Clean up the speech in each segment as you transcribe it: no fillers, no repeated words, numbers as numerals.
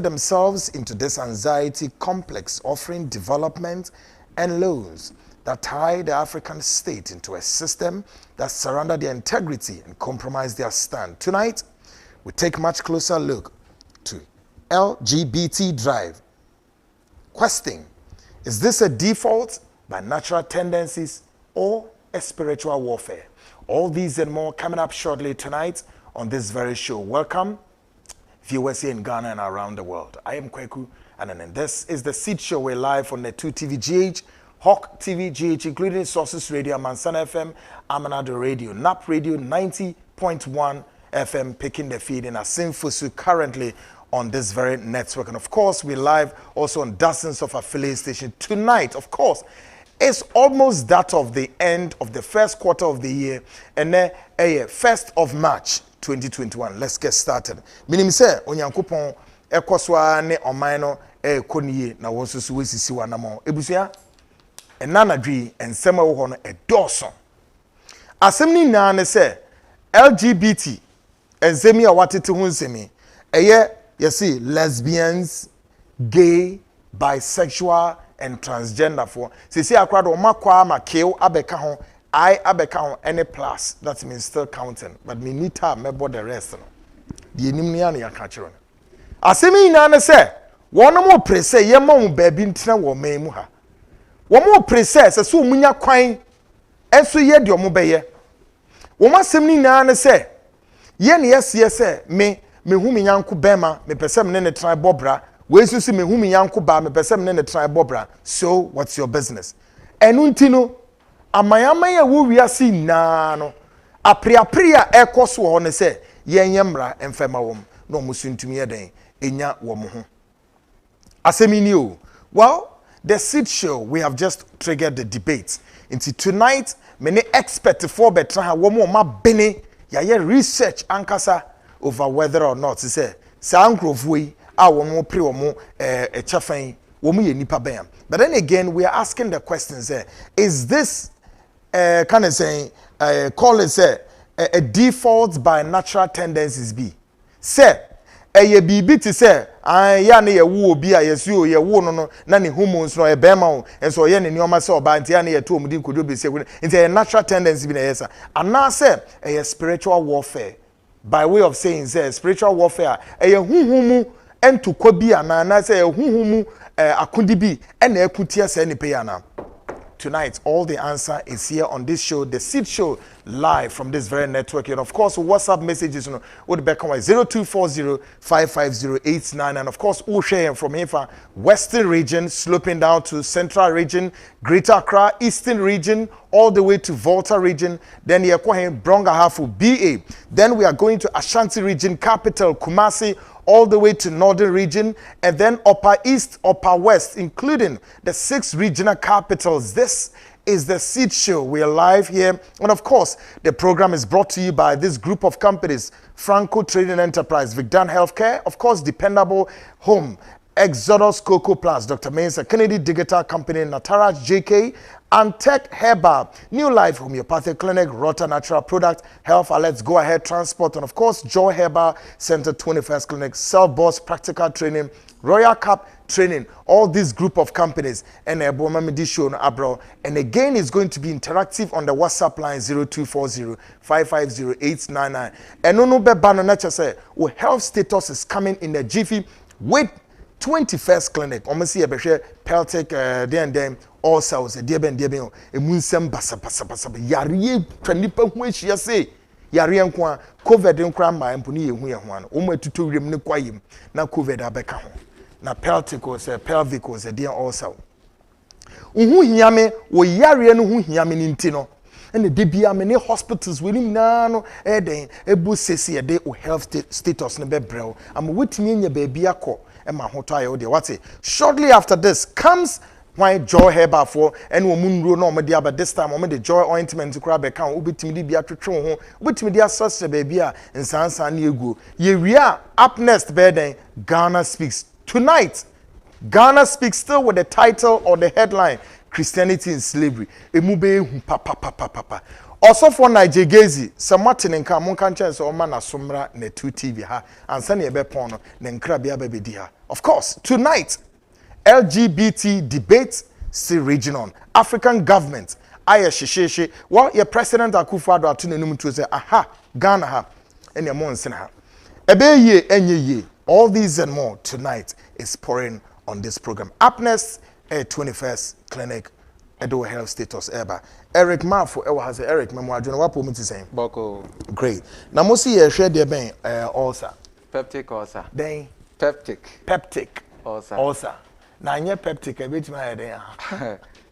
themselves into this anxiety complex, offering development and loans that tie the African state into a system that surrender their integrity and compromise their stand. Tonight, we take a much closer look to LGBT drive. Question: is this a default by natural tendencies or a spiritual warfare? All these and more coming up shortly tonight on this very show. Welcome, viewers here in Ghana and around the world. I am Kweku, and this is the Seed Show. We're live on the 2TV GH, Hawk TV GH, including Sources Radio, Mansana FM, Amanado Radio, NAP Radio 90.1 FM, picking the feed in Asimfusu currently on this very network. And of course, we're live also on dozens of affiliate stations. Tonight, of course, it's almost that of the end of the first quarter of the year, and then 1st of March 2021. Let's get started. Minim say onyankopon ekoswa ne oman no ekoniye na wonsusu wesisi wanamo ebusua enanadwi ensema wo ho no edoso asem ni na ne say LGBT enzemi a watete ho nsemi yesi lesbians, gay, bisexual and transgender for sisi akwado makwa makeo abeka ho I abeka ho any plus that means still counting but me need time me the rest no the enim nia na yaka kire no asemi na ne se wono mo prese ye ma mo baabi ntina wo man mu ha wo mo prese se so munya kwan enso ye de omo beye wo ma asemi na ne se ye ne yesi se me hu me nyanko bema me pese me ne try bobra we susu me hu me nyanko ba me pese me ne try bobra. So what's your business? Enuntino amayama ya wo wiase na no apriapria ekoso ho ne se yenyemra emfema wom no musuntumi eden enya wo mo ho asemini o. Well, the Seed Show, we have just triggered the debate into tonight. Many expert for betra ha wo mo ma bene ya research ankasa over whether or not to say sankrofui a wo mo pre wo mo chafan wo mo ye nipa ben. But then again, we are asking the questions is this kind of saying call it say a default by natural tendencies be say ye bibi to say ya na ye wo obi a yesu ye wo no na ne hormones no e bema o enso ye ne nioma se oba ntia na ye to omudi nkodo be se ntia natural tendency be na yesa ana say a spiritual warfare by way of saying say spiritual warfare ye huhumu entu kobi ana na say huhumu akundi bi ena ekutia se ni pe yana. Tonight, all the answer is here on this show, the Seed Show, live from this very network. And of course, WhatsApp messages, would be 0240-550-899. And of course, we'll share from here for Western region, sloping down to Central region, Greater Accra, Eastern region, all the way to Volta region. Then here, Bronga Hafu, BA. Then we are going to Ashanti region, capital, Kumasi, all the way to Northern region, and then Upper East, Upper West, including the 6 regional capitals. This is the Seed Show. We are live here. And of course, the program is brought to you by this group of companies: Franco Trading Enterprise, Vicdan Healthcare, of course, Dependable Home, Exodus Cocoa Plus, Dr. Mensa, Kennedy Digital Company, Nataraj JK, and Tech Herbal, New Life Homeopathic Clinic, Rota Natural Product, Health Alerts, Go Ahead Transport, and of course, Joy Herbal Center 21st Clinic, Self Boss Practical Training, Royal Cup Training, all these group of companies, and Ebomamidi Show Abro. And again, it's going to be interactive on the WhatsApp line 0240-550-899. And no bebano nature say, well, health status is coming in the jiffy with 21st Clinic. Almost see a Peltic then all cells a dear ben emunsem basa yare twanipa hu ahia say yare nko covid nkra ma empuni ye hu ye ho an o ma tuto wirem ne kwayem na covid abeka ho na Peltic o say pelvic o say dear all cell hu hiame wo yare no hu hiame ni ntino ene de bia me ne hospitals wenim na no eden ebu sesi e de o health status ne bebrel am wetimi nya ba bia ko e ma hoto ayo de what shortly after this comes why Joy Herbal for and woman no me dia, but this time the Joy ointment to crab account ubitimi di bia twetwe ho ubitimi dia sauce baby a nsansan na egu ye wia up next beden Ghana Speaks tonight. Ghana Speaks still with the title or the headline Christianity in Slavery emube hu papa also for Nigegezi Samati nka mon kan chance o ma na somra na 2TV ha ansa na ebe pon no na nkra bia babedi ha Of course, tonight, LGBT debate still raging on. African government, aye shishe. Well, your president Akufo-Addo atunenum to say, aha, Ghana ha, and your monsen ha. Ebe ye, enye ye. All these and more tonight is pouring on this program. Up next, 21st clinic, Edo Health Status Eba. Eric Mafo, Ewa has Eric Memo. Do you know what point is saying? Boko. Great. Now, most ye share their ben ulcer. Peptic ulcer. Then Peptic ulcer. Ulcer. Now, nye peptic, a bit my idea.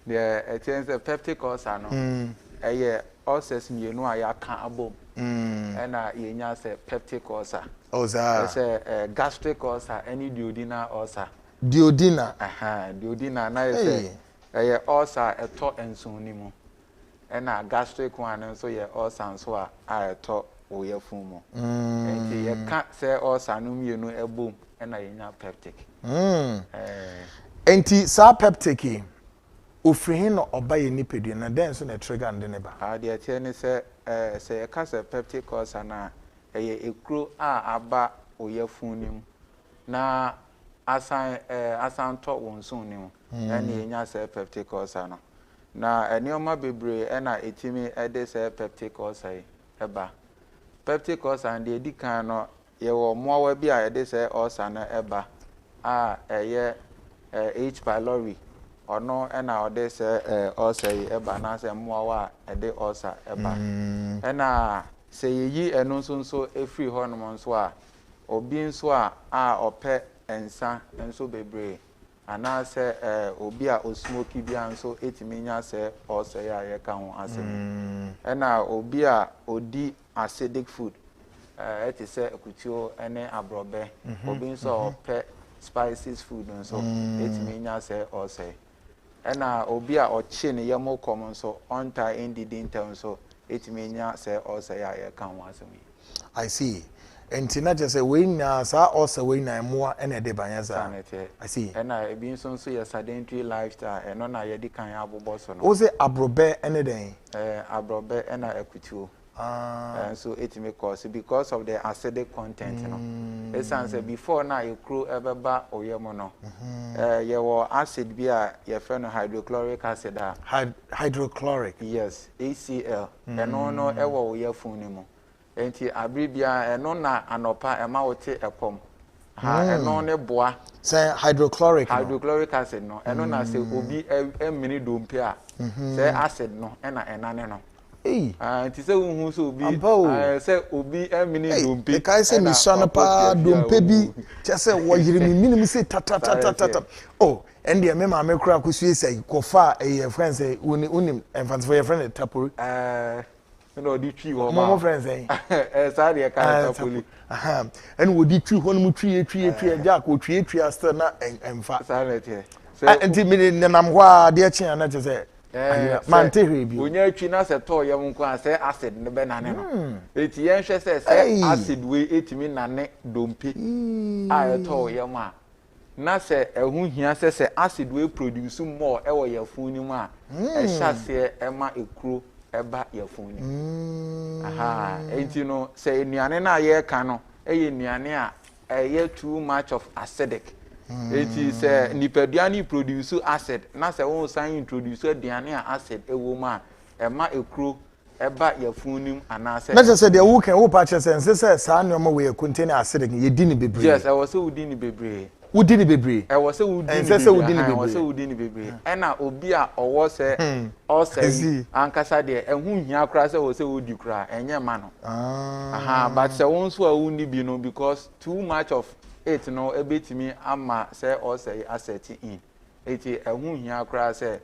Yeah, it is a peptic ulcer. No, a year ulcers you know I can't abom. And I say peptic ulcer. Ulcer. It's a gastric ulcer, any duodenal ulcer. Duodenal. Duodenal. Now it's a ulcer a top and soon. And a gastric one, and so your ulcer and so I talk or your fumo. And you can't say ulcer, no, you know, a boom, and I in peptic. Enti sa peptic ofrihin no obaye nipedi na den so na trigger and neba. The attorney say a cast of peptic ulcer na a crew aba or your funim. Na asan talk one soon, and you say peptic ulcer. Na enioma bebre e na etimi e de se peptic ulcer eba peptic ulcer and the edikan no ye wo moawa bi a ye de se ulcer na eba eye H pylori ono e na o de se ulcer eba na se moawa e de ulcer eba e na se yi eno nso efri ho no nso a obi nso a ope ensa nso bebre ana se obi a osmoky bia nso etiminya se o se ya ye ka ho asem na obi a odi acidic food eti se ekutuo ene abrobe obi nso ope spices food nso etiminya se o se na obi a ochi ne yemo kom nso onta indidinta nso etiminya se o se ya ye ka ho asem. I see. Enti na just say we na sa also we na mo ene de banyaza. I see. And I be so your sedentary lifestyle and no na ye di kan abobo so no. O say abrobe ene den. Abrobe and ekutuo. And so it may cause because of the acidic content, you know. It's answer before now you crew ebeba oyemo no. Your acid be a your friend hydrochloric acid. Hydrochloric. Yes, HCl. And no ewo ye funimo. Enti abribia eno na anopa ema wote ekom eno ne boa say hydrochloric acid no eno na se obi emini dompe a say acid no ena enane no enti se hu so obi say obi emini dompe e kai say mi so pa dompe bi che say wo yiri mi minim say ta oh and the mema me kura kusu say kofa e friend say unim enfant for your friend tapuri no di twi ho ma mo friends eh sa de ka tapuli and wo di twi ho no mu twi ja ko twi still na emfa sa na tie enti mi nam ho a de chi na che say man te hwe bi onya twi na se to yam nko a say acid ne be na ne no eti yen hwe say acid we etimi na ne dompe a to yam a na se ehun hia say acid we produce more e wo yafun ni mu a e hyase e ma ekuro eba yafuni enti no say nuane na ye ka no eye nuane a eye too much of acidic enti say nipaduane produce acid na say won san introduce aduane a acid ewo ma e ma ekuro eba yafuni ana say na say de wo kan wo pa che say sa nuoma we contain acidic ye di ni bebre. Yes, I was so di ni bebre. Wudi ni bebre. I was so wudi ni bebre. Ena obi a owo se o se ankasa de ehun hia kra se wo se wudi kra enye ma no. But se won so awuni bi no because too much of it no ebetimi ama se o se asset in. Eti ehun hia kra se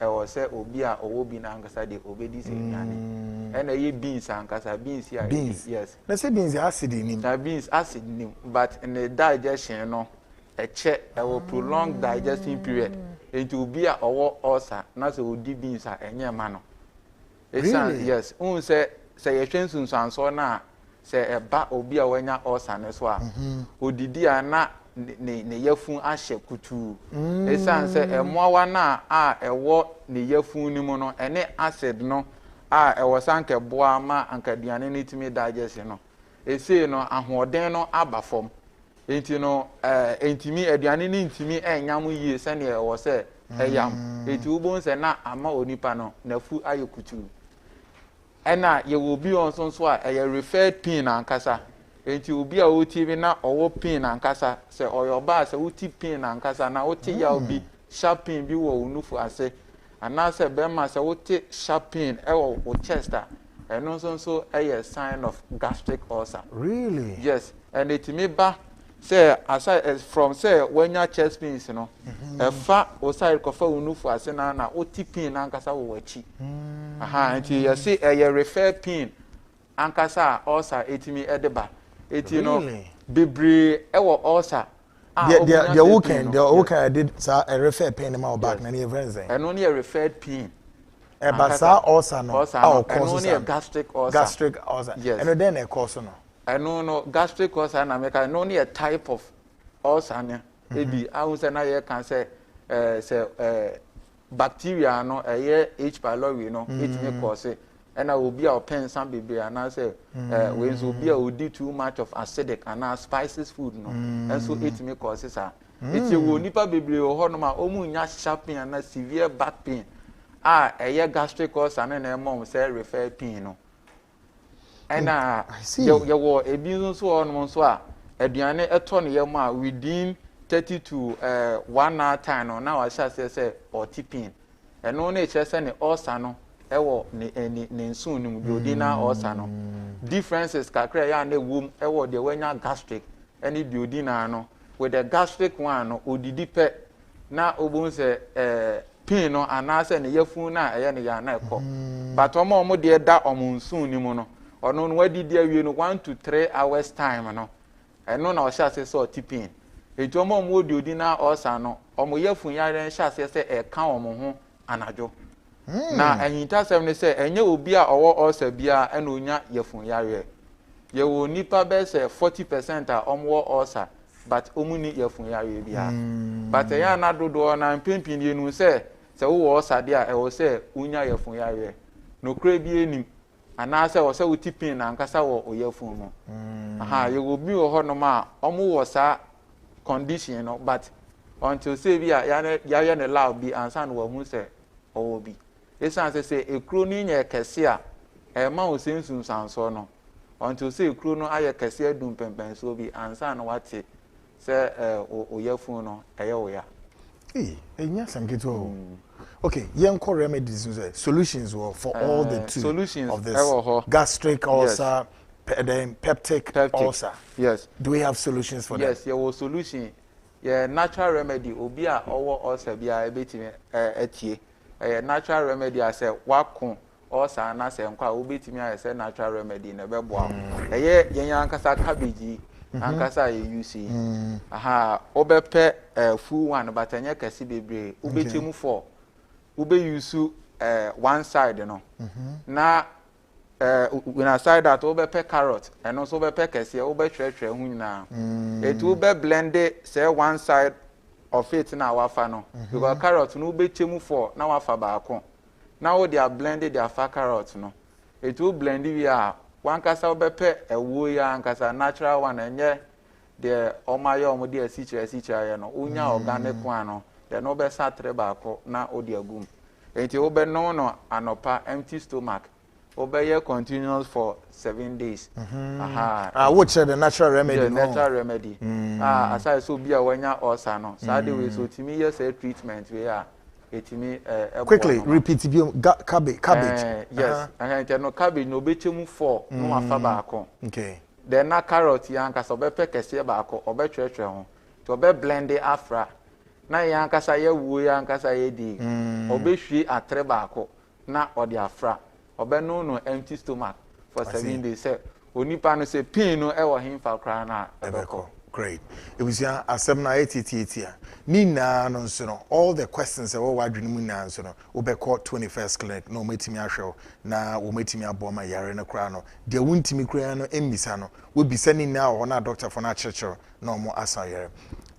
e wo se obi a owo bi na ankasa de obedi se nyane. Ena ye beans ankasa beans ya. Yes. Na say beans acid in. Na beans acid in but in the digestion no a check will prolong digesting period. It will be a ulcer, not a would beans at any manner. Yes, say a chance and so now say a bat will be a wenya ulcer as well. Who did ya not ne yefun ashe kutu. Esan say a more na a what ne yefun mono, and acid no a was anke boama and cadian to me digestion. No. They say no, and what then no abba form. enti no entimi aduane ni ntimi enyamu yie se ne wo se eyam enti ubon se na ama onipa no nafu ayekutu ena ye wo bi on so a eye referred pin ankasa enti obi a oti bi na owo pin ankasa se oyoba se oti pin ankasa na oti ya obi sharp pin bi wo unufu ase ana se be ma se oti sharp pin e wo chest a eno so a sign of gastric ulcer. Really? Yes, and it may ba say aside from say when your chest pains, you know, a fat or side cofa unufu as na oti pin ankasa wo wachi. Aha, and you see a refer pin ankasa ulcer etimi edeba. It you know bebre ewo ulcer. The weekend did a refer pin in my back na near friends. And only a referred pin. Basa ulcer no. And only a gastric ulcer. Gastric ulcer. Yes. And then a cause no. I know gastric ulcer na make only a type of ulcer. Maybe I was na can say bacteria no H. pylori no it may cause it. And I will be our pen some baby and I say when will be will do too much of acidic and now spices food no. And so it may cause it. It's a nipa baby or honoma omunya sharp pain and severe back pain. A gastric ulcer and a mom say refer pain no. And I see you were a business on so aduane eton ye ma within 30 to 1 hour time no now I shall say or tipping. And no nature send ulcer no ewo ni nsu ni duodenal ulcer no differences kakra ya na wom ewo de wanya gastric any duodenal no with the gastric one no odidi pe na obun se pain no anase ne yafun na eye ne ya na ekọ but omo de da omunsu ni mu no ono no wadidi awie no 1 to 3 hours time no eno na o sha se so tipin etu omo duodenal ulcer no omo yafun ya ren sha se e ka omo ho anajo na ehinta sem ne se enye obi a owo ulcer bia ena onya yafun yare ye wo nipa be se 40% a omo ulcer but omuni yafun yare bia but ya na dodo na mpempin ye nu se wo ulcer dia e wo se unya yafun yare no kra bi enim ana se wo se utipin na nkasa wo oyafun mo aha ye wo bi wo ho no ma omo wo sa condition no but until say bia ya ne lab bi ansa no wo hu se owo bi esan say ekro ni nya kese a e ma o sensun sanso no until say ekro no aye kese adum pempen so bi ansa no wate say oyafun no eye oya enya sanketo okay yenko remedies solutions for all the two solutions of this gastric ulcer then peptic ulcer. Yes, do we have solutions for that? Yes, your solution natural remedy obi a owo ulcer bia ebetime etie natural remedy I say wakon ulcer na say nkwa obetime I say natural remedy na beboa yen ankasa cabbage ankasa ye use aha obepe full one but enye kesi bebre obetemu for ube use one side no na when I side that obepe carrot and also obepe kesi obetwetwe hu nyina it ube blend say one side of it na wafa no because carrot no obetemu for na wafa baako now they are blended their fat carrot no it will blend we are one kasa obepe ewo ya ankasa natural one enye the omayo omode asichira no unya organic one no the no be satre baako na odi agum enti obe no anopa empty stomach obey continuous for 7 days. Which the natural remedy? The natural remedy. Aside so be a wanya ulcer no. Saturday we so to me yes treatment we are. It me quickly repeat cabbage. Yes. And no cabbage no betchemu for no afa baako. Okay. Then na carrot yanka so be kese baako obetwetwe ho. To be blend afra. Na yanka sa ye wo yanka sa ye di. Obehwie atre baako na odi afra. Obeno no empty stomach for 7 days. Say onipa no say pain no e wo himfa kra na ebeko. Great. It was ya asem na etititia. Ni na no nso no all the questions e wo wadwene mu na nso no obeko 21st clinic no metimi ahwe na wo metimi aboma yare na kra no de wuntimi kra no emisa no wo bisa ni na wo na doctor for na church no mo asa yare.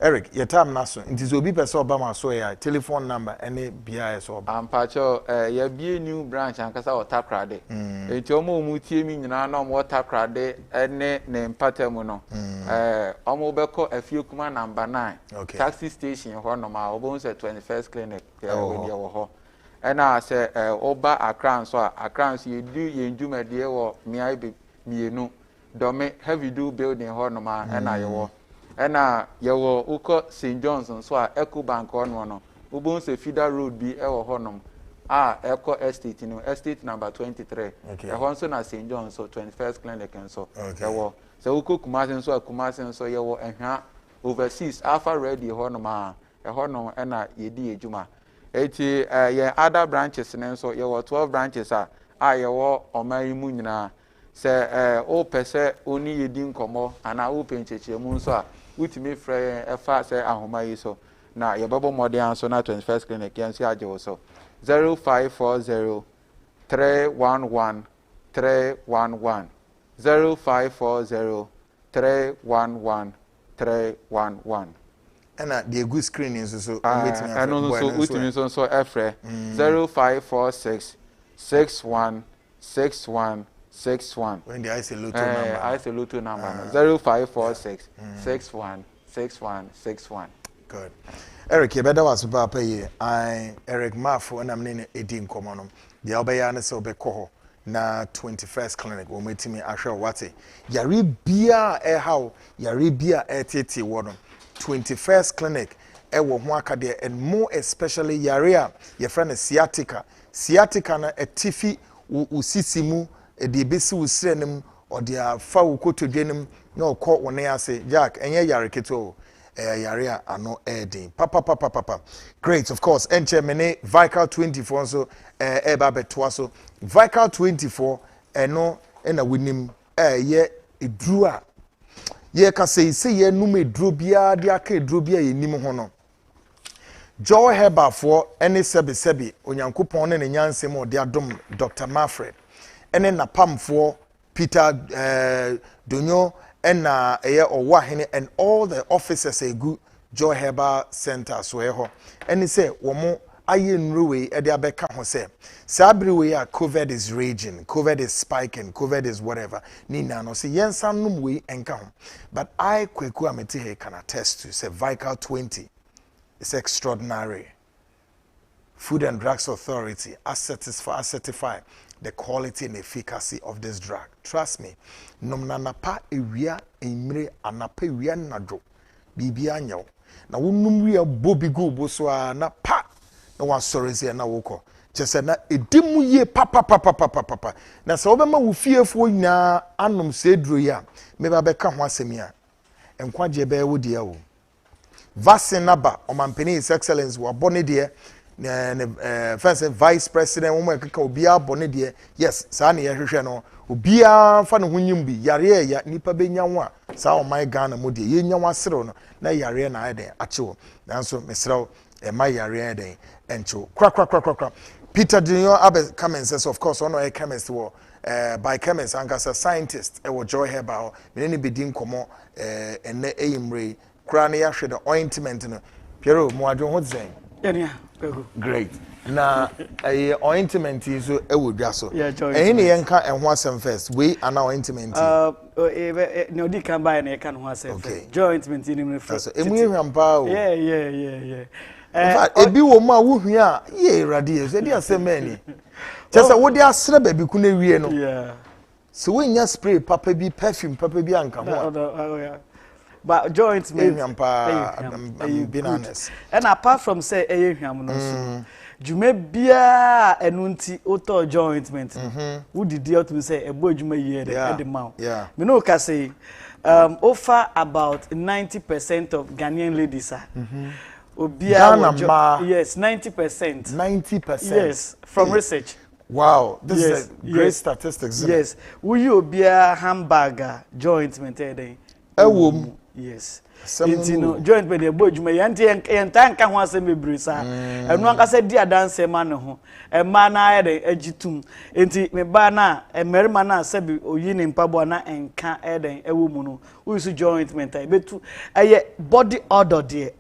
Eric, your time naso. It is obi person Obama so ya telephone number any BIS or Ampacho ya be new branch and kasa otakrade. Enti omo mu tie mi nyina na omo otakrade ene ne mpatemu no. Omo beko afie kuma number 9. Okay. Taxi station ho no ma obo say 21st clinic we dey wo ho. Ena say oba Accra so Accra so ye ndumade wo miai be mienu. Dome heavy do building ho no ma ena ye wo. Ena yewo uko St. Johnson so a Eco Bank ono no ubon se feeder road bi ewo honom Eco Estate no estate number 23 ho nso na St. John so 21st clinic nso yewo se uko Kumasi so yewo ehwa overseas Alpha Ready honom honom ena yedi ejuma eti ye other branches nso yewo 12 branches yewo oman mu nyina se o pese oni yedi nkomo ana o penchechemu nso utimi frɛ ɛfa sɛ ahoma yi so na yɛbɛbɔ mmɔden anso na 21st clinic yɛnso agye wo so 0540 311 311 0540 311 311 ɛna the good screen nso so ɛno nso utimi nso ɛfrɛ 0546 61 61 61. When the isolated number. Isolated number. 0546 61 61 61. Good. Eric, you better was about pay. I Eric Mafo and I'm in Edin Common. The Albayana so be coho na 21st clinic. Will meet me Asha Wati. Yari bia how Yari bia tete wadon. 21st clinic. Ewo mwaka there and more especially Yaria. Your friend is sciatica. Sciatica na a tiffy usisimu. The besi usrenem or the fa ukoto dwenem no call one ase Jack enye yare keto yare ano edin papa great of course enche mene Vical 24 so eba betwa so Vical 24 eno na winim ye edru a ye ka sei ye num edru bia de aka edru bia ye nim ho no Joe Heba for any sebi onyankopon ne nyansem o de adom Dr. Manfred ene na pamfo Peter Donyo ena eye owahene and all the officers egu Joy Herbal Center so eho ene say womo aye nruwe e de abeka ho say sabriwe ya COVID is raging, COVID is spiking, COVID is whatever ni na no say yensa num we enka ho but I kweku amete he can attest to say Vical 20 is extraordinary. Food and Drugs Authority certify the quality and efficacy of this drug. Trust me. Nomnanapa ewia emre anapa ewia nado. Bibi anyo. Na wonum wi abobi go bo so na pa na wasorese na woko. Chese na edimu ye papa. Na se obema wo fiefo nyina anom se duro ya. Me ba beka ho asemia. Enkwaje be wo de o. Vaccine naba omampeni His Excellence wo bone de first vice president wo keka obia bone de yes saa ne yehwehwe no obia fa ne hunyim bi yare ya nipa benya ho a saa o my Ghana mo de yenya wasere no na yare na ayeden achewo nanso mesrew my yare ayeden encho kra Peter Dinyo abe comments of course one of chemist wo by chemist and as a scientist e wo Joy Herbal me ne bedin komo ene eyimre kra ne yahwe the ointment no Piero mo adwo ho zen great na ointment is ewodwa so ehini yenka ehwo asem first we ana ointment no di kan buy na yenka no asem first ointment ni me first so emu ehwampa o yeah in fact ebi wo ma wo hua a ye radi e di asem mani chese wo di asre ba bi ku na wie no yeah so we nya spray papa bi perfume papa bi anka ho but joints me being honest and apart from say ehwam no so jume bia enunti auto jointment who did you to say ebo juma year the mouth me no ka say offer about 90% of Ghanaian ladies obia yes 90% yes from research. Wow, this is a great statistics. Yes, will you obia hamburger jointment then Yes. Intino joint with the boy juma yanti en tanka ho asem bebrisa. Enu anka se dia dance ma ne ho. E ma na ede agitum. Enti me ba na emerima na se bi oyi ne mpabo na enka eden ewo mu no. Usu jointment ai betu eye body odor there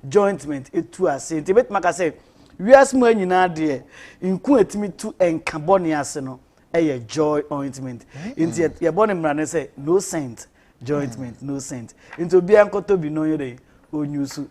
jointment etu ase. Enti bet maka se wias mu anyina de nku etimi tu enka boni ase no eye joy ointment. Enti ye boni mra ne se no scent. Jointment, no scent. Into be ankoto bi no yede onyusu.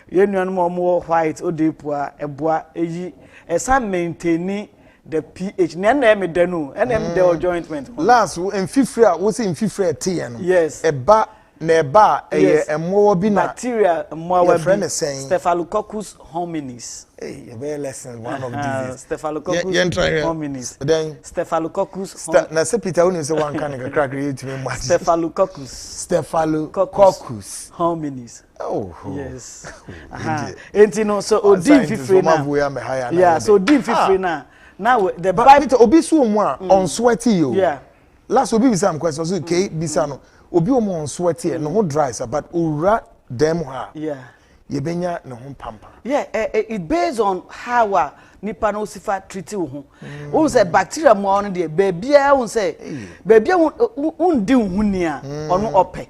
Yenuan mo white odepua eboa eyi esa maintain the pH. Na me de no, na de jointment. Last in fifre we say in fifre tie no. Yes. Eba na eba emo bi na bacteria mo wa friend is saying Staphylococcus hominis. Hey, a very lesson one of these. Staphylococcus hominis. Then Staphylococcus. Na se Peter woni say one kind of crack create me much. Staphylococcus hominis. Oh. Yes. Enti no so odin fifre na. Yeah, so odin fifre na. Now the Bible obi so mu a on sweaty yo. Yeah. Last obi bisa am question so ke bisa no. Obi o mo on sweaty no ho dry but ora dem ha. Yeah. Yebenya no ho pampa. Yeah, it based on how nipa no sifa treat wo ho say bacteria mo on dey bebia won say bebia won di hu ni a ono ope.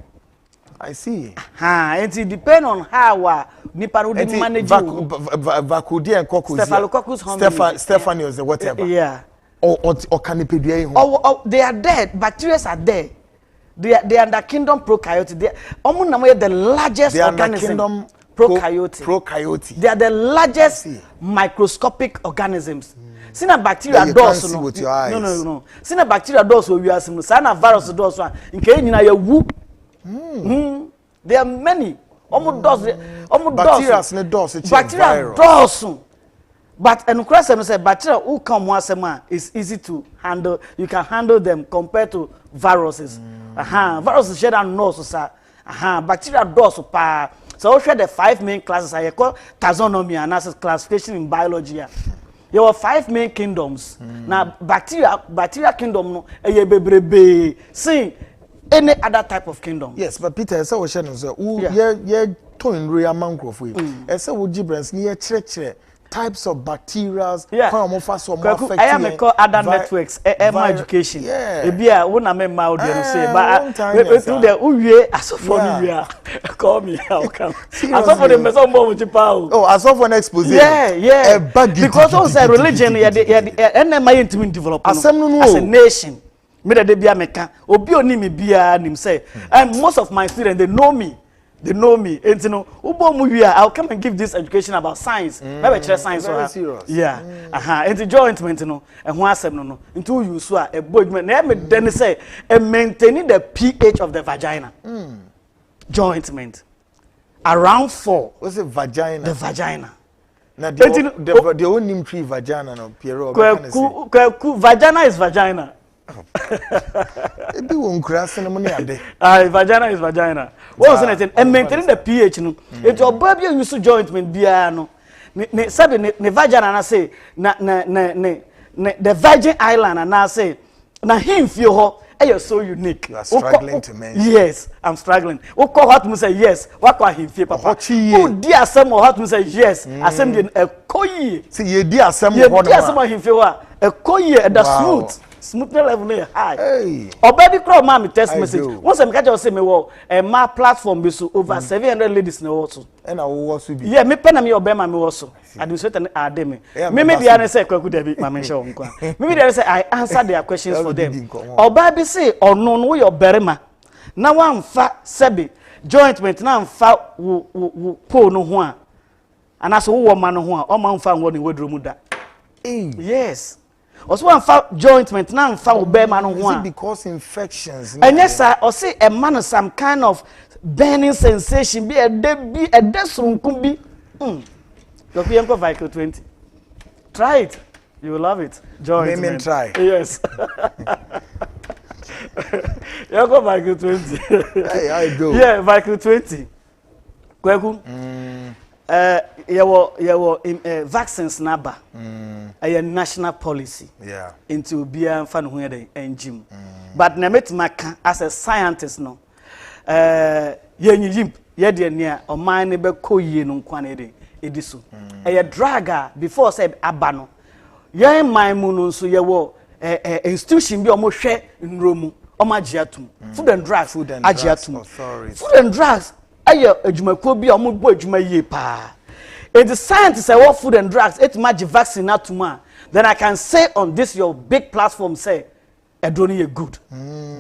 I see. It depend on how nipa no dey manage vacudia and cockles. Staphylococcus hominis. Stephanios whatever. Yeah. Or canipedua ho. Oh, they are dead. Bacteria are dead. They are under kingdom prokaryote. They are the largest organism. Prokaryote. They are the largest microscopic organisms. Sina bacteria doors no. No. Sina bacteria doors we are sim. Sina virus doors one. Nke nyina ya wu. There are many. Bacteria ne doors. Bacteria doors. But and question say bacteria who come one sema is easy to handle. You can handle them compared to viruses. Viruses share and no so sir. Bacteria doors pa. So we share the 5 main classes I call taxonomy analysis classification in biology. There were 5 main kingdoms. Now bacteria kingdom no bebrebe. See any other type of kingdom. Yes, but Peter say we share no so ye to in real mangrove we. Say we gibrans ni ye chere types of bacteria come affect I am a call other networks education ebia wona me ma audio say but through the uwie asofo ni wia call me how come asofo the me some bomb chipa asofo na expose because on say religion and my intimate develop as a nation me the bia meka obi oni me bia nim say and most of my students they know me. And you know, I'll come and give this education about science. Maybe science. Very serious. Yeah. And the jointment, you know, and one seven no. Into you swear a boy then say and maintaining the pH of the vagina. Jointment. Around 4. What's the vagina? The vagina. Now the only tree vagina no Piero. Vagina is vagina. Vagina is vagina. What was it? And maintaining the pH no. It's your baby use jointment biano. Ne vagina na say the Virgin Island and I say na him feel ho you're so unique. You are struggling to mention. Yes, I'm struggling. What call what to say yes. What call him feel papa. Oh dear some or how to say yes. Asem a koyi. See ye dear some him feel a koyi the smooth level high. Hey. Or baby crow mommy text message. Once I'm catch say me wo my platform be so over 700 ladies na also. And I will also be. Yeah, me pen me obey me also. Administrator ademe. Me be an say kwaku dey be my show nkwa. Me dey say I answer their questions for them. Or baby say or no your berema. Na wan fa sebi jointment na fa po no ho a. Anaso wo man no ho a o man fa wo ni wodro mu da. Yes. Also one jointment now found man on one. Because infections. And yes, sir, or say a man some kind of burning sensation be a death room could be. Your PM Vital 20. Try it. You will love it. Jointment. Name and try. Yes. You go Vital 20. Hey, I go. Yeah, Vital 20. Kweku. vaccines naba. A national policy. Yeah. Into Bia and Fan and Jim. But Nemet Maka as a scientist no. Yen near or my neighbor Koye no quanede edisu. A dragger before said Abano. Yen my moon so ye institution be almost share in Rome. Omagiatum. Food and drugs. Food and drugs authority. Food and drugs. Aye, ejumako bi omo bo ejuma ye pa. If the scientists say what food and drugs, it magic vaccine not tomorrow. Then I can say on this your big platform say, Edoni good.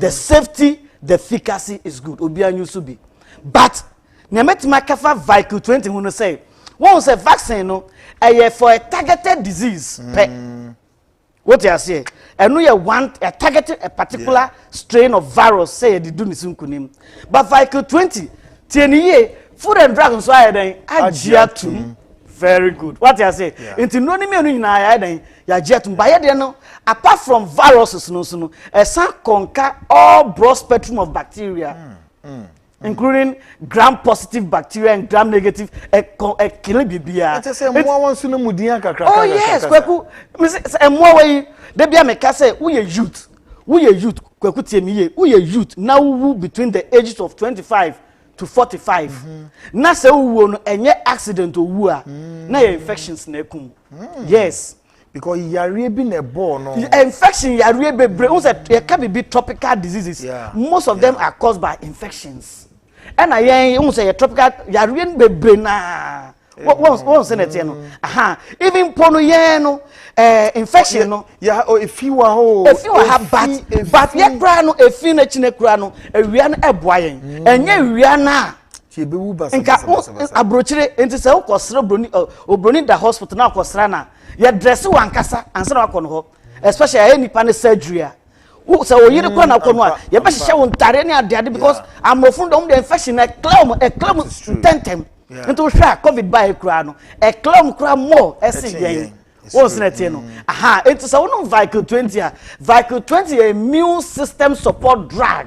The safety, the efficacy is good. Obia nyusubi. But Nemet Makafa Vicle 20 who say, one say vaccine no, for a targeted disease. What you say? And we want a targeted a particular strain of virus, say the Dunisunkunim. But Vicle 20, 10 years, food and drugs so I then agiatum. Very good. What you say? Into no name I then agiatum. By no, apart from viruses, no, a sun conquer all broad spectrum of bacteria. Including gram-positive bacteria and gram-negative kilibibia. Oh yes, kweku. More way. Debia meka say we youth. Kweku tiemiye. We youth now who between the ages of 25 to 45. Na se wo no enye accident owu a. Na infections na ekum. Yes. Because yare be na born no. Infection yare bebre. Who say there can be tropical diseases. Most of them are caused by infections. And I say tropical yare bebre na. What say that no? Aha. Even pono ye no infection no. Yeah, oh if you are have but ye kra no efi na chine kra no ewia no eboayen. Enye ewia na Chebewu basa. Nka abrochire enti se ukosra obroni da hospital na ukosra na ye dress wankasa ansa na akọ no ho especially any pan surgery a so oyire kwa na akọ no a ye be hye won tare ne ade because amofun dom the infection a clam tentem into hwa covid by kra no a clam kra more ese yen won se na no aha enti se won Vicle 20 a Vicle 20 a immune system support drug.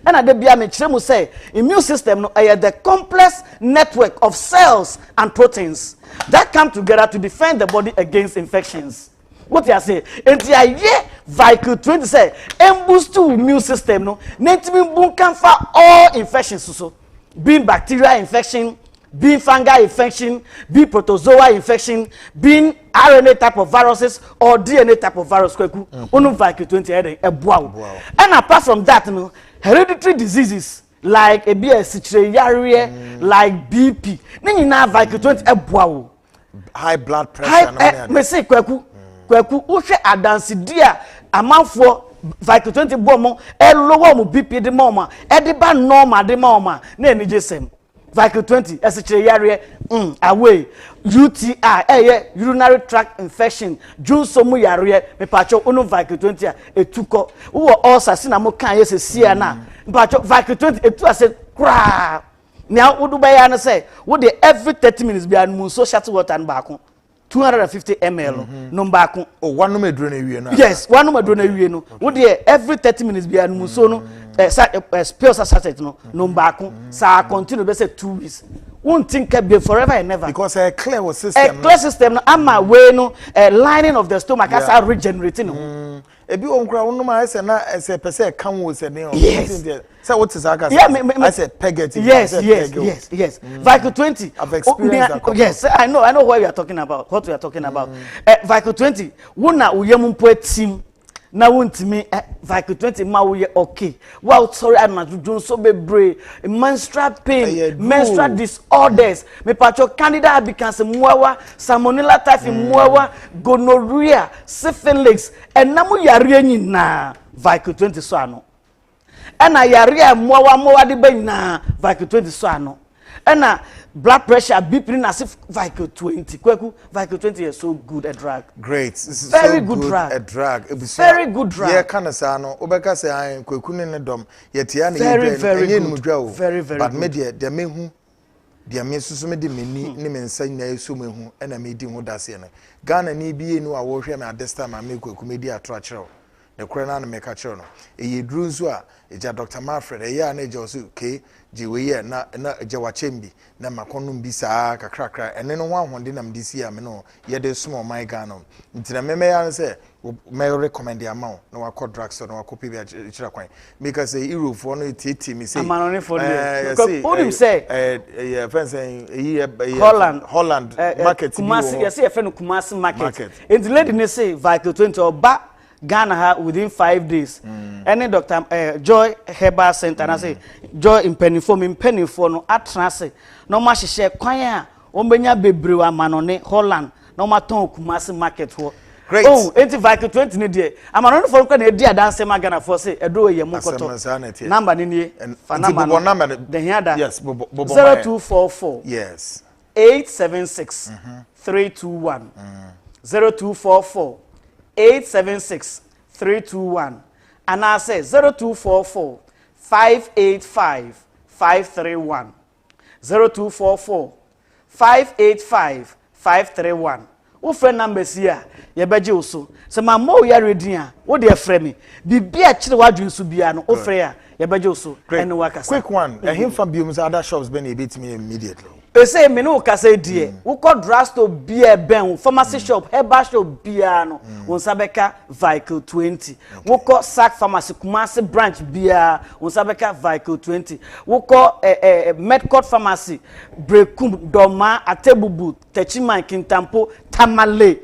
And at the Biame say immune system no the complex network of cells and proteins that come together to defend the body against infections. What you say? And the Vicle 20 say boost to immune system no netimi bunkan for all infections so being bacterial infection, being fungal infection, being protozoa infection, being RNA type of viruses or DNA type of virus. Unu Vicle 20 and apart from that no hereditary diseases like ABS, like BP. Nini na Vicle 20 ebuawo. High blood pressure. Me say kweku uhwe adansi dia amanfo Vicle 20 bomo lower mu BP de mama de ba normal de mama na enije sem. Vicle 20 yare away UTI urinary tract infection junsomu yare me pacho unu Vicle 20 etuko wo ulcer sina mo kan yese sia na pacho Vicle 20 etu ase kra now would buy an say what the every 30 minutes be an so shut water and back 250 ml no back oh one no medro na yes one no medro na wie no would every 30 minutes be an so no spill sachet no back sa continue be say 2 weeks won't think be forever and never because a clear system no ama way no lining of the stomach as are regenerating no ebi onkra wonu ma say na say pese kan wo say ne say what is aga I say peget yes Vicle 20 I've experienced that yes I know what we are talking about Vicle 20 wona uyem mpo atim na wontimi Vicle 20 ma wo ye okay wow sorry I'm not doing so bebre menstrual pain menstrual disorders me pacho candida albicans muawa salmonella typhi muawa gonorrhea syphilis enamu yare nyina Vicle 20 so ano ena yare muawa de ba nyina Vicle 20 so ano ena blood pressure BP na Vicle 20 kweku Vicle 20 is so good a drug. Great. This is very so good drug. A drug. Very good drug. Yeah, kana sa no obeka say an kweku ne dom yetia na very good. Very but me de mehu de me susu me de meni ne me nsa nyina yeso mehu na me di ho dase ne Ghana ni bie no a wo hwe me at this time me kweku me di atro akere the corona make a chrono. A druzua, a Dr. Manfred, a year and a josu, K, Jiwe, na Jawachembi, na Maconum Bisa, Cracker, and then one dinam this year, no, yet a small my gano. Into the meme, say, may recommend the amount, no, I call drugs or no, I copy because the Euro for no tea, me say, I'm only for you say, Holland market, Kumasi, you see a friend Kumasi market. And the lady say, Vital 20 or back. Ghana within 5 days. Any Dr. Joy Herbal Center, and I say Joy in penny for no atrase. No much share kwanya. Ombenya bebrewa manone Holland. No maton Kumasi market for. Great. Oh, 85 20 ni die. Amanone for kwanya dia dance ma Ghana for say edo ye mukoto. Number ni nie. Number the here yes, 0244. Yes. 876 321. 0244 876 321 and I say 0244 585 531 0244 585 531 wo friend numbers here ye beje oso se ma mo ya ready a wo de frɛ me bibia kire wadwen so bia no wo frɛ a ye beje oso and wakasa quick one him from biom's other shops ben e bit me immediately. Say me no kase die wo ko drugstore bia ben pharmacy shop herbal shop bia no won sabeka vehicle 20 wo ko sack pharmacy Kumasi branch bia won sabeka vehicle 20 wo ko medcourt pharmacy brekum doma atebubu techiman kintampo tamale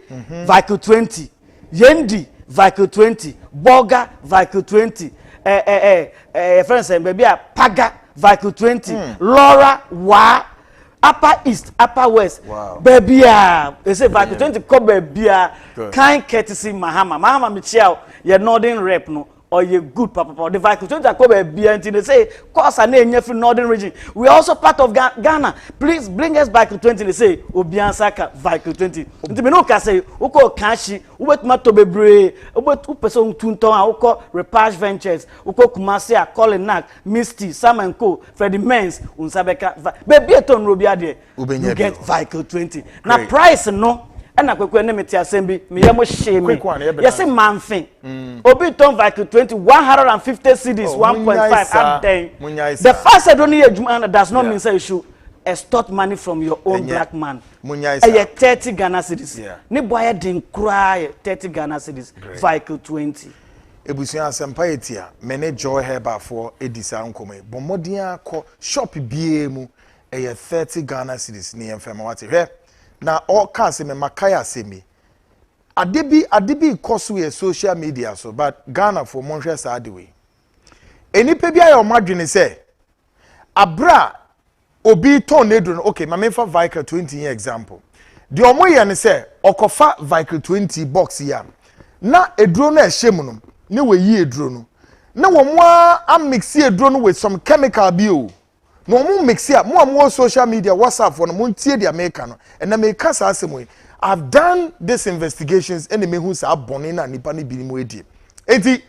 vehicle 20 yendi vehicle 20 boga vehicle 20 friends baby paga vehicle 20 Laura wa Upper East, Upper West, wow. Baby, they say back to 20 baby, kind courtesy Mahama Michelle, your northern rep no, or your good papa, the Viking 20 baby, until they say, cause a name from northern region. We are also part of Ghana. Please bring us back to 20. They say, Obiansaka, Viking 20. The Minoka say, Uko Kashi, Uwet Matobebre, Uwet Upeson Tunton, Uko Repage Ventures, Uko Kumasia, Colin Nack, Misty, Sam and Co, Freddie Men's, Unsabeka, Baby Ton Rubiade, you get Viking 20. Now, price no. And I could name it assembly, me shame. Yes, a man thing. Obiton Viking 20, 150 CDs, 1.5 at day. The first I don't need a does not mean say you should extort money from your own black man. A 30 Ghana cedis. Ne boy didn't cry 30 Ghana cedis. Viking 20. Ebusia Sampaetia, mene joy heba for Edisa Unkome. Bomodia ko shop BM a 30 Ghana cedis near Femawati. Na all case me makaya semi adebi koso ye social media so but Ghana for monhwe sa de we enipa bia ya omadwene se abra obi ton edro okay ma memfa vehicle 20 year example de omoye ne se okofa vehicle 20 box ya na edro na ehyem no ne we yi edro no na wo mo a mix edro no with some chemical bio no mo mix ya mo social media WhatsApp for no mo tie dia America no and na make kasa asemo I've done this investigations and me hu sa bone na nipa ne bi mo edi enti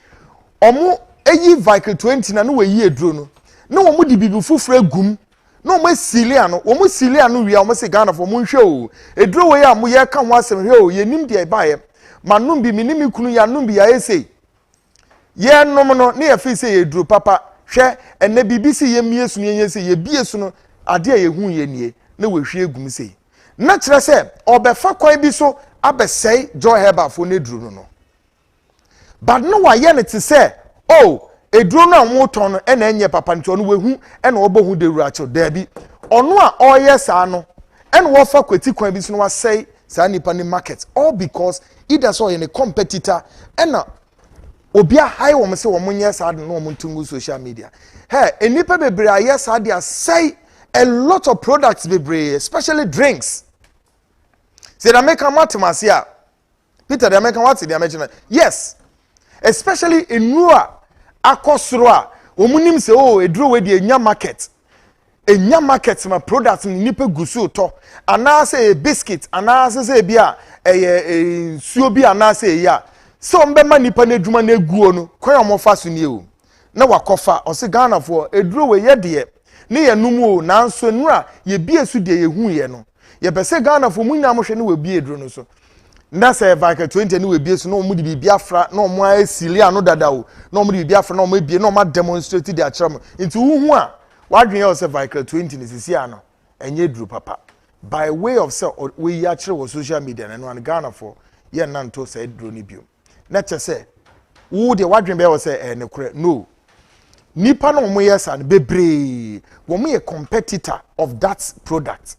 omo eyi vehicle 20 na no we yi edro no na wo mo di bibi fufura gum na mo silia no wo mo silia no wi a mo se Ghana for mo nhwe o edro we ya mo ye ka ho asem hwe o ye nim dia ba ye manum bi minim kunu ya num bi ya ese ye nom no ne ya fi se ye edro papa hwe ene BBC ye mie sunu ye se ye bie sunu ade ye hu ye nie na we hwe egum se na kire se obefa kwan bi so abesei joy heba fo ne duru no but no wa ye ne te se oh eduro no anwo ton no ena enye papa nto no we hu ena obohu de wura cho da bi ono a oye sa no ena wo fa kwati kwan bi so no wa sei sa nipa ni market all because either so ye ne competitor ena obia high wo me se wo munye sa de no wo ntungu social media hey enipa bebre aye sa de say a lot of products bebre especially drinks say the American matemasia Peter the American what the American yes especially in Nua akosro a wo munim se oh eduro we de enya market ma products ni nipa gusu to ana say biscuit ana say bia suo bi ana say ya so mbema nipa na adwuma na eguo no kwan omofa so nie o na wakofa o se Ghana for eduro we ye de ne ye numu o nanso nura ye bie su de ye hu ye no ye pese Ghana for munya mo hwe ne we bie eduro no so na say Vicar 20 no we be so no mu di biafra no mo asili ano dada o no mo di biafra no mo ebie no mo demonstrate their charm into hu a wadwen ya say Vicar 20 ni sisi ano enye duru papa by way of say we ya kire wo social media na no an Ghana for ye nanto say duru ni bio na che say wo de wadwen be wo say ne kure no nipa no mo yes an bebre wo mo ye competitor of that product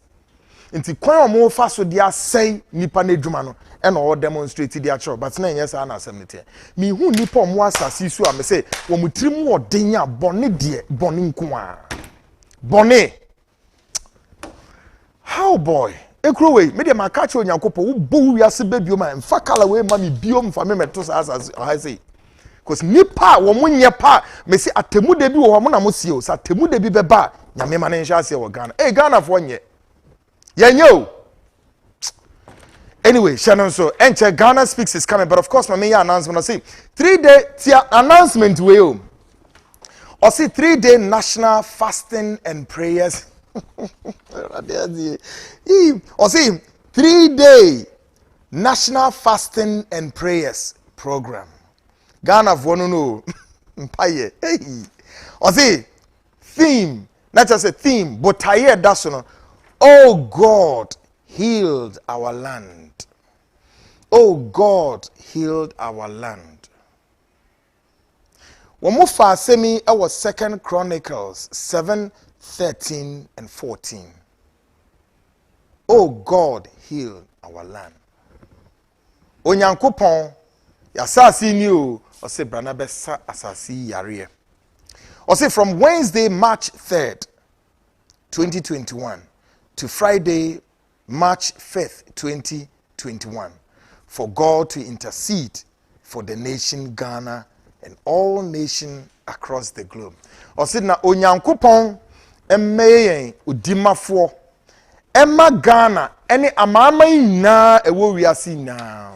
nti kwan mo fa so dia say nipa na adwuma no e na o demonstrate dia chiro but na yes na asem nete mi hu nipa mo asase su am say wo mutirim wo den ya bone de bone nko a bone how boy ekro we me de maka che onyankopɔ wo bo wiase babio ma mfa kala we ma mi bio mfa me meto sa asase o ha say cause nipa wo munye pa me si atemu de bi wo mo na mo sie o sa atemu de bi beba nyame ma ne nhya ase wo Ghana Ghana fo nye yenyo anyway Shannon so enche Ghana Speaks is coming but of course my main announcement I say 3-day announcement we o see 3-day national fasting and prayers or see 3-day national fasting and prayers program Ghana for no mpaye hey or see theme not just a theme but tired that's no oh God healed our land. Oh God healed our land. Wamufa semi our 2 Chronicles 7:13 and 14. Oh God healed our land. Onyankopon yasasi ni o ose brana besa asasi yare. Ose from Wednesday March 3rd 2021 to Friday March 5th 2021 for God to intercede for the nation Ghana and all nations across the globe. Ose na onyankopon emmeye udimafo emma Ghana ene amama ina ewo wiase na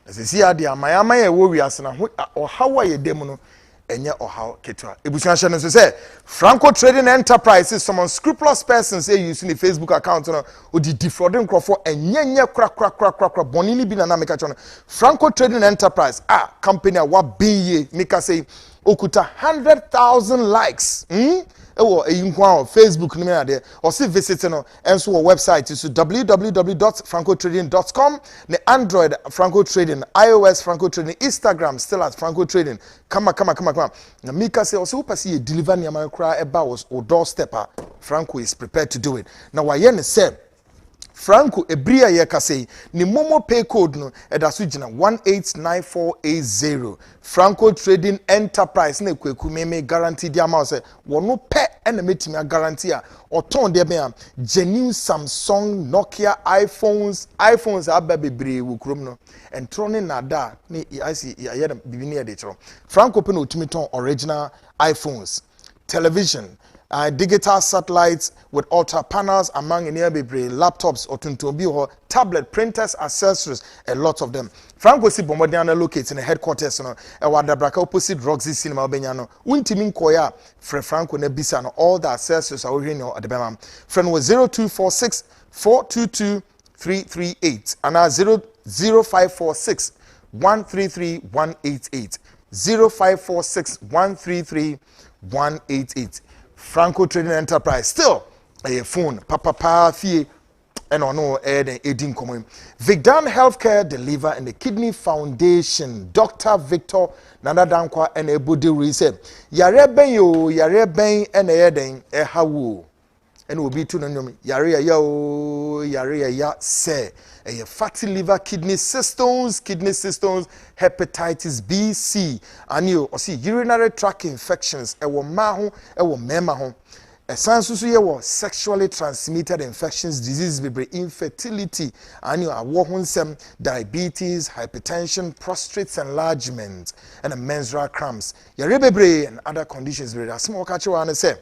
asisi ade amama ewo wiase na ohawa yedem no enye ohaw ketwa ebusuan hye no so say Franco Trading Enterprises some unscrupulous persons say using the Facebook account no odi defrauding crofo enyenye kra bonini bi na meka chono Franco Trading Enterprise company a wa biye meka say okuta 100,000 likes ewo eyinkwa on Facebook ni me there or see visit no enso wo website is www.francotrading.com ne Android Franco Trading, iOS Franco Trading, Instagram still at Franco Trading. Come na mika say also pasi deliver ni amakra eba was o doorstep Franco is prepared to do it na wa ye ne say Franco ebria ye kase ni momo pay code no edaso gina 189480 Franco Trading Enterprise na kweku meme guarantee dia ma say wono pe na metimi guarantee a oton de be am genuine Samsung Nokia iPhones ababebre wukrom no entrone na da ni I see ya bibini e de chro Franco pe no otimi ton original iPhones television digital satellites with ultra panels among nearby laptops or tuntobi tablet printers accessories a lot of them Franco si bomodiana located in the headquarters no e wadabraka opposite Roxy Cinema Benyano untimi nkoya Franco na bisa no all the accessories are here no adebema friend was 0246 422 338 and 0546 133 188 0546 133 188 Franco Trading Enterprise still a phone papa fie and ono edin common Vicdan Healthcare Deliver and the Kidney Foundation Dr. Victor Nanadankwa and Ebudi Reset yare ben and eden hawo and will be to no yare ya say a fatty liver kidney systems hepatitis B C and you or see urinary tract infections ewo maho ewo mema ho esansusu ye wo sexually transmitted infections disease bebre infertility and you awo honsem diabetes hypertension prostate enlargement and menstrual cramps yare bebre and other conditions bebre asmo ka chewa na say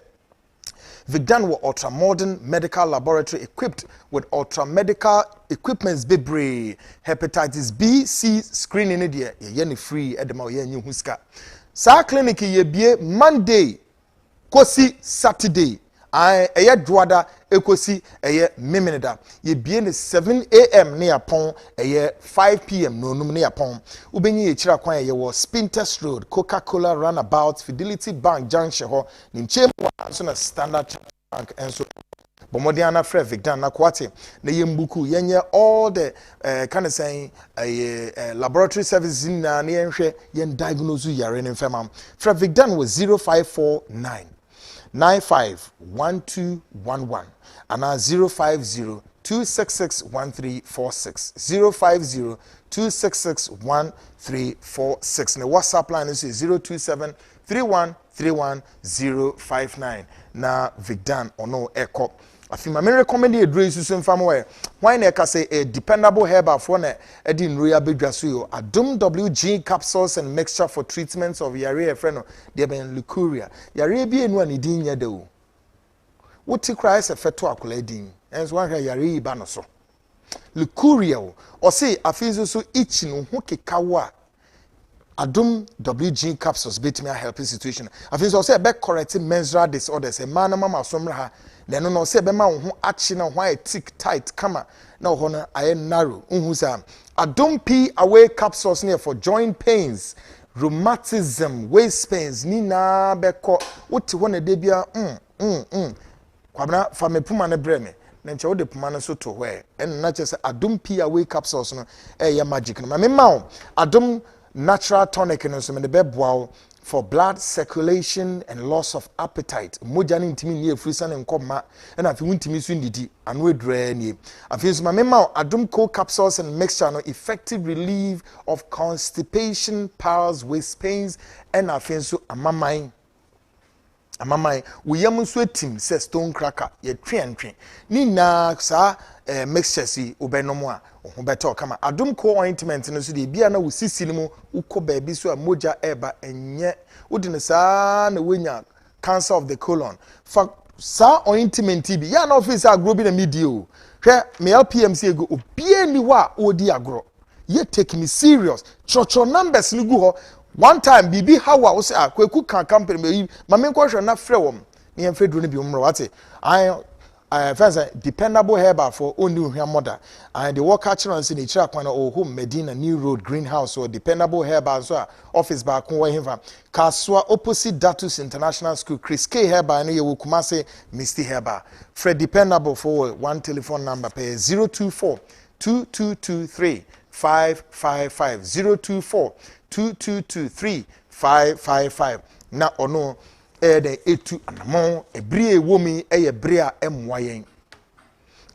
Vicdan were ultra modern medical laboratory equipped with ultra medical equipments bebre hepatitis B C screening there ye free edema ye nyi huska sa clinic ye bie Monday kosi Saturday eye droada ekosi eye memeneda ye bie ne 7 am ne yapon eye 5 pm no num ne yapon ubenyi ye kira kwan ye wo Spinters Road Coca-Cola Runabout Fidelity Bank Junction ho ni nche so na Standard Bank enso Bomodiana Fred Vicdan na kwate na yembuku yenye all the kind of saying laboratory services in na yenhwe yen diagnose yare ne mfema Fred Vicdan was 0549 951211 and 050 2661346 050 2661346 na WhatsApp line is 027 3131059 na Vicdan ono eko afima me recommend you do isusu mfam we why na ka say a dependable herbal for na edi nroya bedwa so yo Adum WG capsules and mixture for treatments of yare friend de ben leukorrhea yare bi enu ani din nya da o wuti cry se feto akola din enso wan hwe yare ba no so leukorrhea o say afizo so itch no ho kekawa Adum WG capsules betimi a help situation afizo say be correct menstrual disorders e man mama somra ha then no say be ma wo ho achi na ho tick tight kama na ho na aye narrow unhu sa Adum P away capsules near for joint pains rheumatism waist pains ni na be ko wuti ho na de bia kwabna fa me puma na breme na nche wo de puma na so to ho en na che say Adum P away capsules no ya magic no me ma Adum natural tonic no so me de be boa for blood circulation and loss of appetite moja ni ntimi ni efrisa ne nkoma na afi wuntimi so ndidi anu edura ni afi so ma Adum co capsules and mixture no effective relief of constipation piles waist pains and afi so amamai we yam so etim say stone cracker ye twentwe ni na sa mixture si obenomo a ho beto kama Adum co ointment no so de bia na wo sisi ni mu uko baabi so a moja eba enye wodine sa na wenya cancer of the colon fa sa ointment bi ya na office agro bi na medio hwe me LPMC ego obie ni ho a odi agro ye take me serious chocho numbers ni gu ho one time bibi hawa wo say akwaku kan company me ma me nkwohwe na frɛ wom ne yɛmfrɛ duro no bi umro wate I first dependable herbal for only uhia mother and the work catcher on say the chira kwana o home Medina New Road Greenhouse or dependable herbal so office back on where him Kaswa opposite Datus International School Chris K herbal no ye wo Kumase Misty herbal Fred dependable for one telephone number pay 024 2223 555 024 2223 555 na ono de etu anamon ebrie womi eyebrea emwayen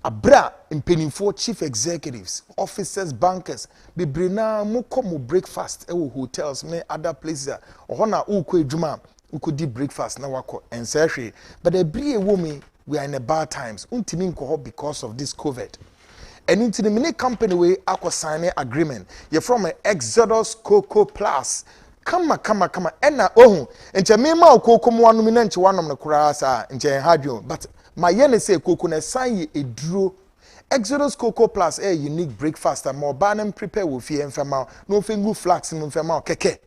abra impenifo chief executives officers bankers bebrena mukomo breakfast ewo hotels ne other places ohona ukọ edwuma ukodi breakfast na wako ensehwe but ebrie womi we are in a bad times untimi nko because of this covid. And into the mini company we akọ sign agreement you from Exodus Cocoa Plus kama ena ohun enche me ma okoko mo anu mi na enche wanom ne kura sa enche hadwo but my yene say koko na sign ye eduro Exodus Cocoa Plus a unique breakfast and more banem prepare wo fie enfema no fengu flax no enfema keke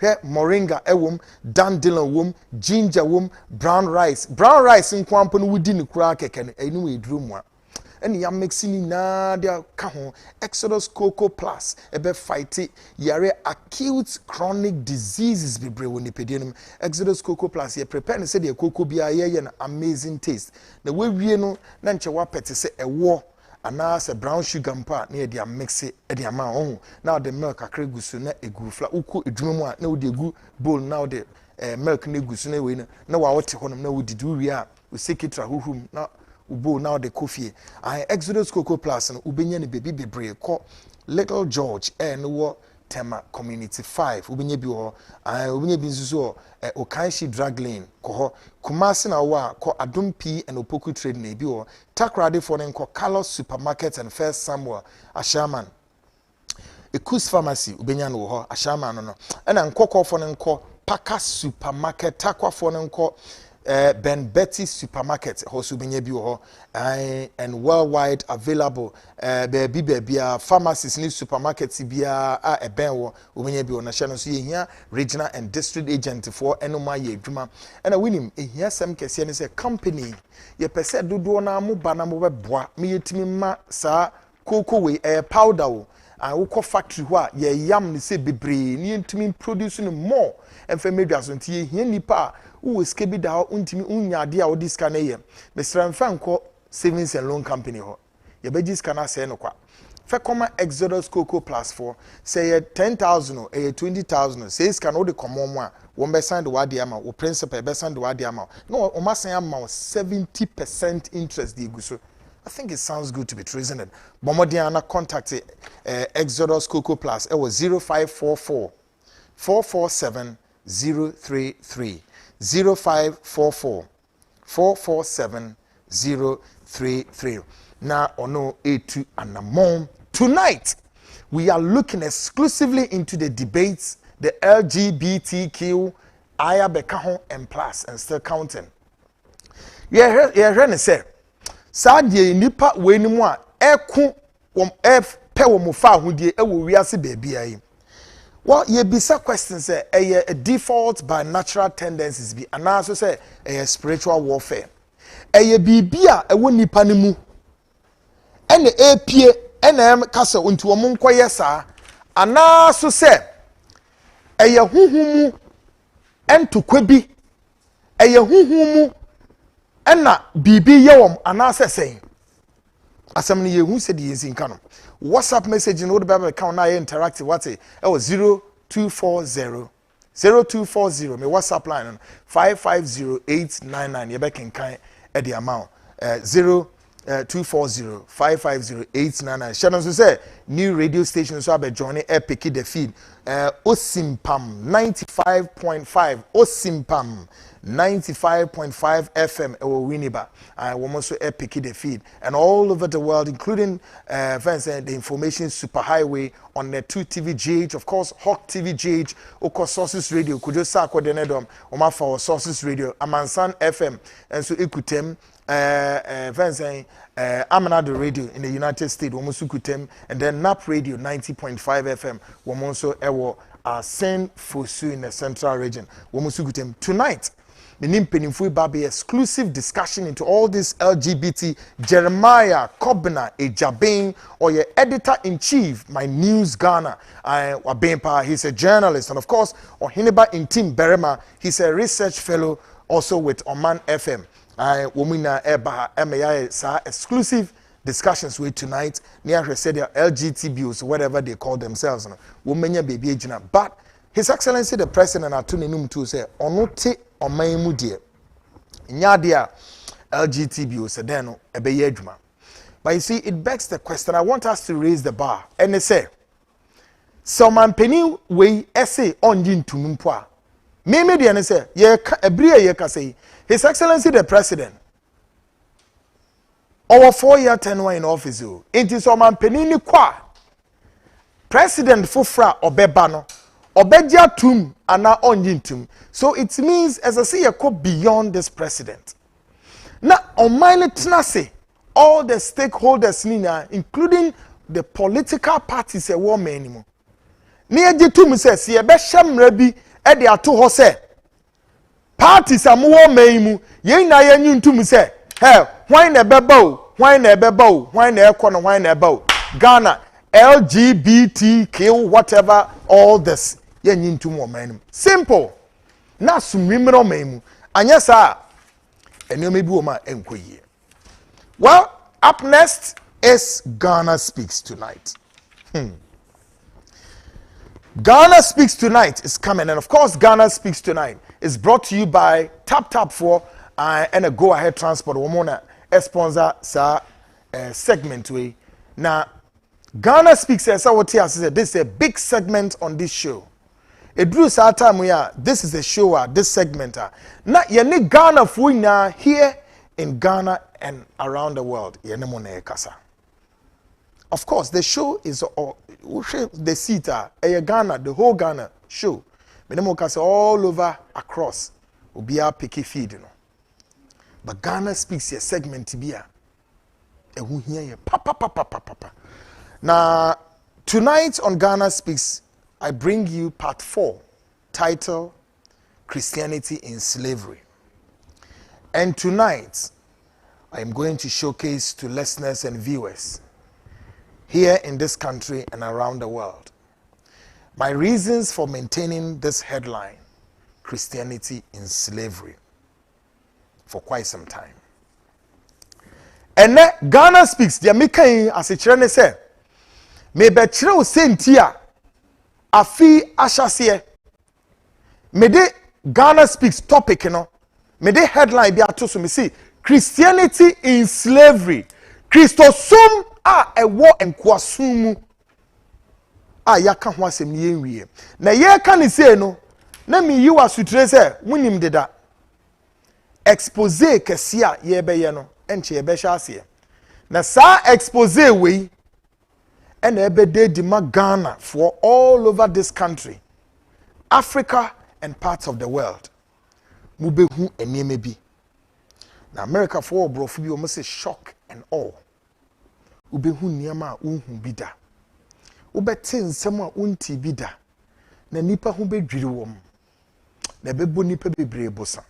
he moringa ewom dandelion wom ginger wom brown rice nkwampo no wudi ne kura keke ne enu eduro mu a and ya mixing na dia ka ho Exodus Cocoa Plus ebe fight yare acute chronic diseases bebre woni pedienum Exodus Cocoa Plus ye prepare ne say the cocoa bia ye an amazing taste na we wie no na nche wa pete say ewo ana say brown sugar mpa na ye dia mix e dia ma ho now the milk akra gusu na egu fla uko edwuma mu a na wo de egu bowl now the milk na gusu na we na wa wote honum na wo didi wie a wo sekitra huhum na ubo now the coffee I Exodus Cocoa Plus and ubenya ni baby bebre ko Little George no Tema Community 5 ubenya bi ho ubenya bi nsusu Okanshi Drag Lane ko ho Kumasi na wa ko Adum P and Opoku Trade na bi ho Takrade for nko Carlos Supermarket and First Samuel Ashaman Ekus Pharmacy ubenya no ho Ashaman no na nkoko for nko Paka Supermarket takwa for nko Ben Betty supermarket hosu benye bi ho and worldwide available baby pharmacies ni supermarkets bia a ben wo benye bi na hye no so yehia regional and district agent for enoma ye adwuma and winim ehia sem kese ne say company ye pese dodo na mo ba na mo beboa me yetimi ma sa cocoa we powder wo wokɔ factory ho a ye yam ne se bebre ne yentimi produce no more emfemedwa so ntie hia nipa wo skebi da untimi unyade a wodi scan ye Mr. Mfanko savings and loan company ho ye beji scan ase no kwa fe koma Exodus Cocoa Plus for say 10,000 or 20,000 say scan wo de komo mo a wo be send wade ama wo principal be send wade ama no o masan ama 70% interest di guso. I think it sounds good to be true, isn't it? Bomodiana contacted Exodus Cocoa Plus. It was 0544 447 033. 0544 447 033. Now, ono A2 and Namon. Tonight, we are looking exclusively into the debates, the LGBTQ, Ayabekahon and plus, and still counting. Yeah, say. Sadie nipa we ni mu a eku pe wo mu fa hodie e wo wiase baby ayi. Well, ye bisa questions say a default by natural tendencies bi anaso say a spiritual warfare. Eye bibia e wo nipa ni mu. Ene epie ene kasa unti wo mu nkoye saa anaso say eye huhumu entokwa bi eye huhumu ena bibi yewom anase sen asem ne yehu se de yesi nka no WhatsApp message no be account na interactive what e was 0240 me WhatsApp line 550899 ye be kenkan e the amount 0240 550899 channel so say new radio station so abe join e pick the feed Osimpam 95.5 Osimpam 95.5 FM ewo Winneba and we also pick the feed and all over the world including the information superhighway on the 2 TV GH, of course Hawk TV GH, Oko Sources Radio kujo sa kodenedom oma for Sources Radio Amansan FM and so ikutem Amanado Radio in the United States womosu kutem and then NAP Radio 90.5 FM womonso ewo Sen Fosu in the Central Region womosu kutem tonight. Baby exclusive discussion into all this LGBT. Jeremiah Kobna Ejabin, or your editor-in-chief, my News Ghana. He's a journalist, and of course, Ohineba Intim Berema, he's a research fellow also with Oman FM. Womina Eba MAI exclusive discussions with tonight. Near said LGBTs, whatever they call themselves. Womenya baby but His Excellency the President Atunenum to say onote oman die nyadia LGBTQ sedeno ebeye adwuma. But you see, it begs the question. I want us to raise the bar and they say some penny we essay on yin to mumpoa me media and say ye ebria ye ka say His Excellency the President our 4-year tenure in office it is some penny ni kwa President fufra obeba no obedia tum ana onjintum. So it means as I say you go beyond this president. Now on my say all the stakeholders nina including the political parties e wo manimo. Ni ejitum say se e be hwemra bi e de ato ho say parties am wo manimu ye na ye nyuntum say hey why na beba o why na beba o why na ekọ no why na eba o Ghana LGBTQ whatever all this ye nyintum wo manum simple na sumimro maimu anya sa eniomebi wo ma enkoyie. Well, up next is Ghana Speaks Tonight. Ghana Speaks Tonight is coming, and of course Ghana Speaks Tonight is brought to you by Tap for and a Go Ahead Transport womona sponsor sa segment way. Now Ghana Speaks says this is a big segment on this show. It drew our time we are. This is the show, this segment. Now, you need Ghana for here in Ghana and around the world. Of course, the show is the seat. Ghana, the whole Ghana show. All over across. Ubia picky feed, you know. But Ghana Speaks a segment here. Ehu here ye pa. Now tonight on Ghana Speaks, I bring you part 4, titled Christianity in Slavery. And tonight, I am going to showcase to listeners and viewers here in this country and around the world my reasons for maintaining this headline, Christianity in Slavery, for quite some time. And Ghana Speaks, the American as a children say, me be chiro sentia afi ashase me de Ghana Speaks topic no me de headline bi ato so me see Christianity in Slavery. Christosum a ewo enkwasum mu a yaka ho asem ye nwie na ye ka ne say no na me yi wa sutre say munim deda expose kese a ye be ye no enche ye be hya ase na sa expose we and ebede di Ghana for all over this country, Africa and parts of the world. Mubehu eneme bi. Na America for brofu bi almost say shock and awe. Ubehu niama unhu bida. Ubete nsem a unti bida. Na nipa hu bedwiri wom. Na bebo nipa bebre bosa.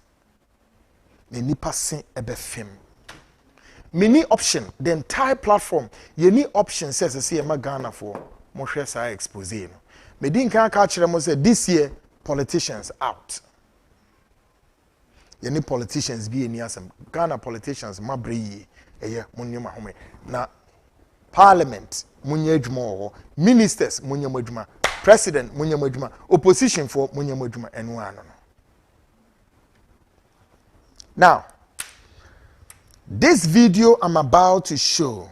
Na nipa sen ebefem. Many option, the entire platform, you need option says to see a Ghana for more expose. Me din can catch them say this year politicians out. You need politicians be in some Ghana politicians mabri munyama home. Na parliament munyejmo, ministers munyamojuma, president munyamojuma, opposition for munyamojuma and one. Now, this video I'm about to show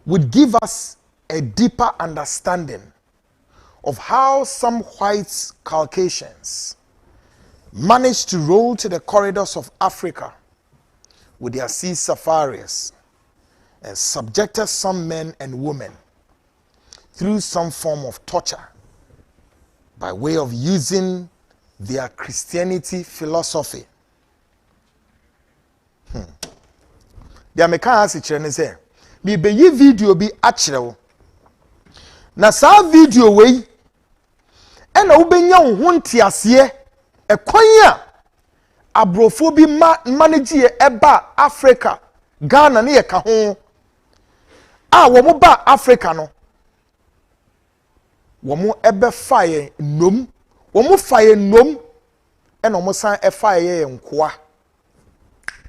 would give us a deeper understanding of how some white Caucasians managed to roll to the corridors of Africa with their sea safaris and subjected some men and women through some form of torture by way of using their Christianity philosophy. The American children say, "Me be ye video be actual." Na sa video we, e na ubenya ho ntiase e kwan a abrofo bi manage eba Africa, Ghana ne ye ka ho. A wo mo ba Africa no. Wo mo ebe faye nom, wo mo faye nom, e na wo san e faye nkoa.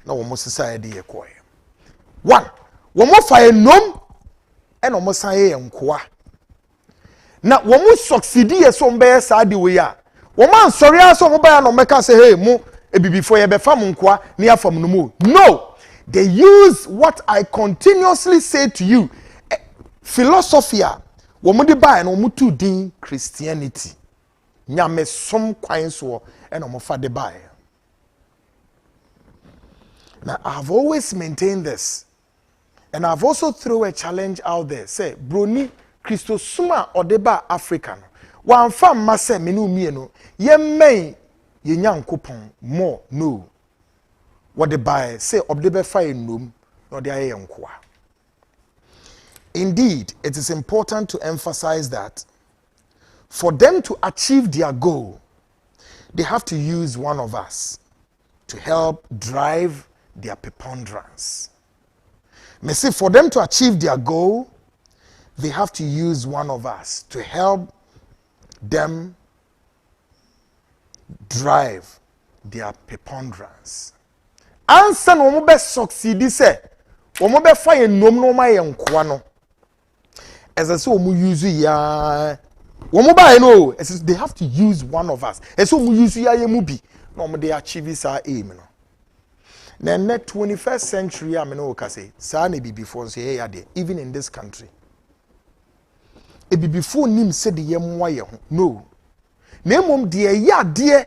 Na wo mo society ye koye. One, womo fa enom ena womo san ye nkoa. Na womo succeed ye so mbe sa de we a. Womo ansori aso mo ba ya no meka say hey mo ebibifo ye be fam nkoa na ya fam no mo. No. They use what I continuously say to you. Philosophy a womo de ba na womo tu din Christianity. Nyame som kwan so ena womo fa de ba. Now I've always maintained this. And I've also thrown a challenge out there. Say, Bruni, Christosuma Odeba African. One fam mase minu mieno. Ye may ye nyang coupon more no. What the buy say obdebe fire num no de aye nkwa. Indeed, it is important to emphasize that for them to achieve their goal, they have to use one of us to help drive their preponderance. Me say for them to achieve their goal, they have to use one of us to help them drive their preponderance. Answer no mo be succeed say, wo mo be fa ye nom no ma ye nkoa no. As I say wo mo use ya, wo mo ba ye no, they have to use one of us. As wo mo use ya ye mu bi, no mo dey achieve sa aim no. Na net 21st century am no ka say sa na bi before so ye ade even in this country. E bi before nim say de ye mwa ye ho. No. Na mom de ye ade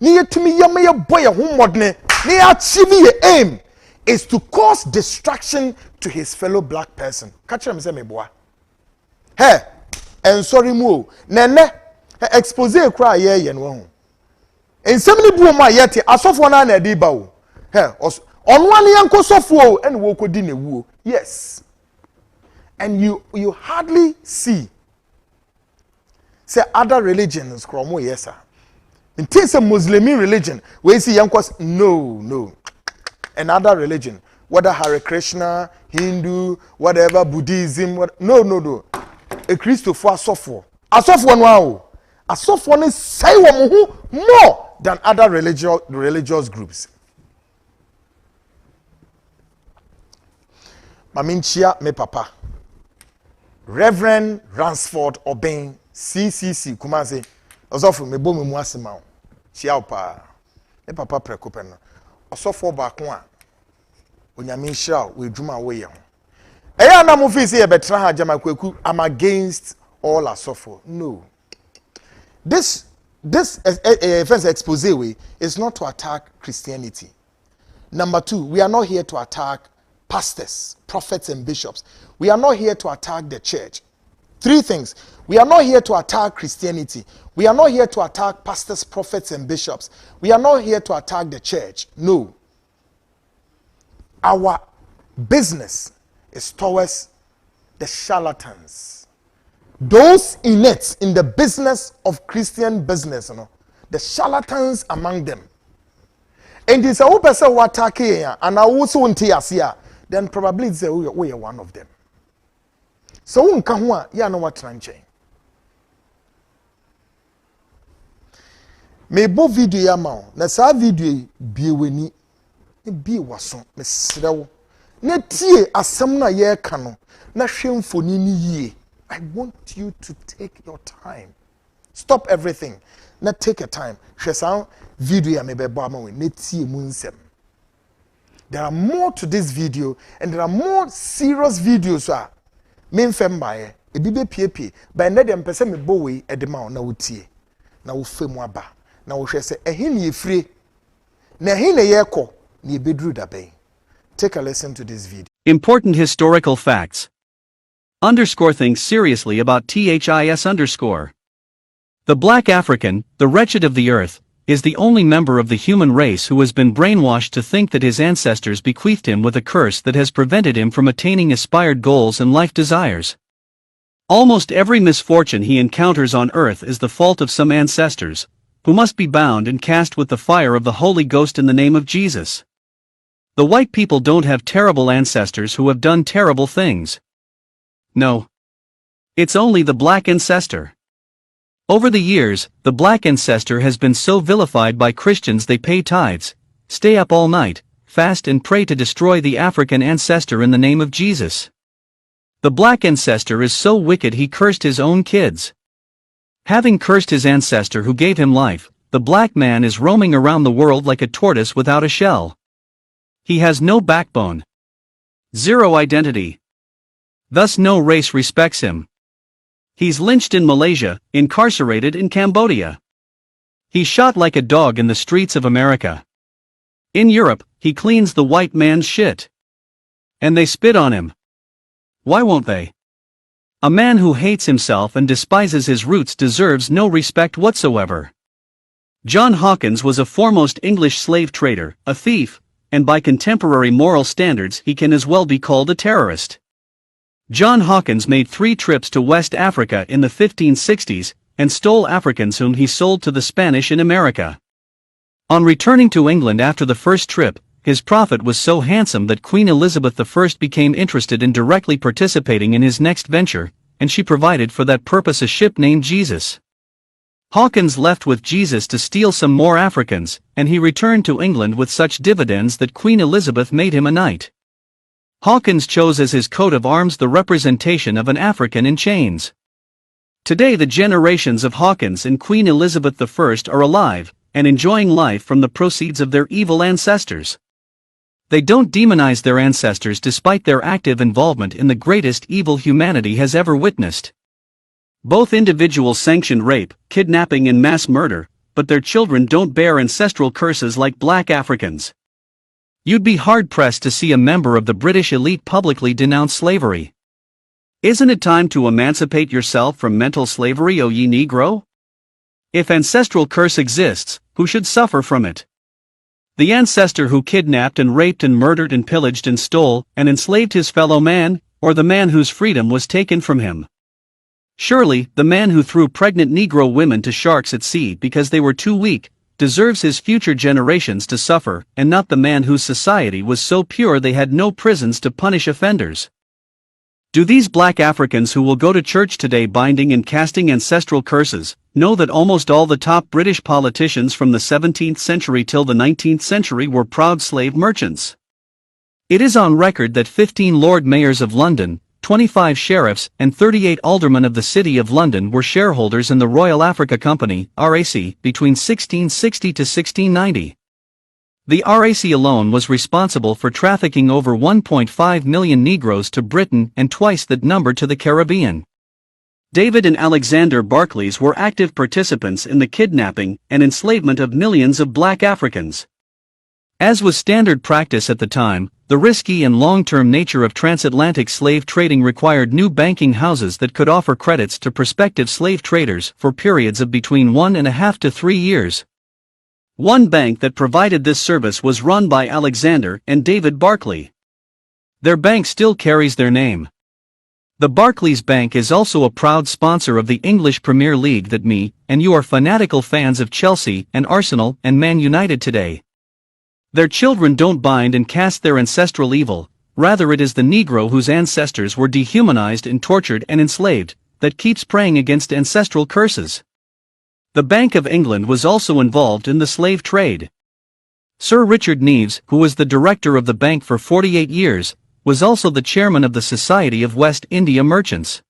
ni yetumi ye me ye boy ho modne ni achieve ye aim is to cause distraction to his fellow black person. Catch him say me boa. Hey, and sorry mo. Na expose kra ye no ho. Ensem ni bu ma yete asofo na na di ba o. Hey, On one yanko sofo and woko di newu. Yes. And you hardly see say other religions kromo yesa. In case a Muslim religion, we see yankos no. Another religion, whether Hare Krishna, Hindu, whatever, Buddhism, no. A Christopher sofo. A sofo no. A sofo is say more than other religious groups. Maminchia me papa. Reverend Ransford Obeng, CCC, Kumase, Osofu me bo me mu asema o. Chia pa. Me papa prekope no. Osofo ba ko a onyame nhira we dwuma wo ye ho. Eya na mo fi se e betra ha jama kwaku I'm against all asofo. No. This first expose way is not to attack Christianity. Number 2, we are not here to attack pastors, prophets and bishops. We are not here to attack the church. 3 things. We are not here to attack Christianity. We are not here to attack pastors, prophets and bishops. We are not here to attack the church. No. Our business is towards the charlatans. Those in the business of Christian business, the charlatans among them. And it's a whole person who attack here, and I also want to then probably it's we are one of them. So unka ya no what tranche. Me bo video ya ma na sa video bieweni e bie waso me srewo na tie asem na ye ka no na hwemfoni ni yie. I want you to take your time. Stop everything. Na take a time. Hwesa video ya me bebo ama we na tie mu nsem. There are more to this video and there are more serious videos men fembaye ebi be piepie by na dem pese me bowe edema na wotie na wo femu aba na wo hwese ehin na yefire na ehin na yeko na ebedru dabe. Take a listen to this video. Important historical facts. Underscore thinks seriously about THIS underscore. The black African, the wretched of the earth, is the only member of the human race who has been brainwashed to think that his ancestors bequeathed him with a curse that has prevented him from attaining aspired goals and life desires. Almost every misfortune he encounters on earth is the fault of some ancestors, who must be bound and cast with the fire of the Holy Ghost in the name of Jesus. The white people don't have terrible ancestors who have done terrible things. No. It's only the black ancestor. Over the years, the black ancestor has been so vilified by Christians they pay tithes, stay up all night, fast and pray to destroy the African ancestor in the name of Jesus. The black ancestor is so wicked he cursed his own kids. Having cursed his ancestor who gave him life, the black man is roaming around the world like a tortoise without a shell. He has no backbone. Zero identity. Thus no race respects him. He's lynched in Malaysia, incarcerated in Cambodia. He's shot like a dog in the streets of America. In Europe, he cleans the white man's shit. And they spit on him. Why won't they? A man who hates himself and despises his roots deserves no respect whatsoever. John Hawkins was a foremost English slave trader, a thief, and by contemporary moral standards he can as well be called a terrorist. John Hawkins made 3 trips to West Africa in the 1560s, and stole Africans whom he sold to the Spanish in America. On returning to England after the first trip, his profit was so handsome that Queen Elizabeth I became interested in directly participating in his next venture, and she provided for that purpose a ship named Jesus. Hawkins left with Jesus to steal some more Africans, and he returned to England with such dividends that Queen Elizabeth made him a knight. Hawkins chose as his coat of arms the representation of an African in chains. Today the generations of Hawkins and Queen Elizabeth I are alive, and enjoying life from the proceeds of their evil ancestors. They don't demonize their ancestors despite their active involvement in the greatest evil humanity has ever witnessed. Both individuals sanctioned rape, kidnapping and mass murder, but their children don't bear ancestral curses like black Africans. You'd be hard-pressed to see a member of the British elite publicly denounce slavery. Isn't it time to emancipate yourself from mental slavery, O ye Negro? If ancestral curse exists, who should suffer from it? The ancestor who kidnapped and raped and murdered and pillaged and stole and enslaved his fellow man, or the man whose freedom was taken from him? Surely, the man who threw pregnant Negro women to sharks at sea because they were too weak, deserves his future generations to suffer, and not the man whose society was so pure they had no prisons to punish offenders. Do these black Africans who will go to church today binding and casting ancestral curses, know that almost all the top British politicians from the 17th century till the 19th century were proud slave merchants? It is on record that 15 Lord Mayors of London, 25 sheriffs, and 38 aldermen of the City of London were shareholders in the Royal Africa Company, RAC, between 1660 to 1690. The RAC alone was responsible for trafficking over 1.5 million Negroes to Britain and twice that number to the Caribbean. David and Alexander Barclays were active participants in the kidnapping and enslavement of millions of black Africans. As was standard practice at the time, the risky and long-term nature of transatlantic slave trading required new banking houses that could offer credits to prospective slave traders for periods of between 1.5 to 3 years. One bank that provided this service was run by Alexander and David Barclay. Their bank still carries their name. The Barclays Bank is also a proud sponsor of the English Premier League that me and you are fanatical fans of Chelsea and Arsenal and Man United today. Their children don't bind and cast their ancestral evil, rather it is the Negro whose ancestors were dehumanized and tortured and enslaved, that keeps praying against ancestral curses. The Bank of England was also involved in the slave trade. Sir Richard Neves, who was the director of the bank for 48 years, was also the chairman of the Society of West India Merchants.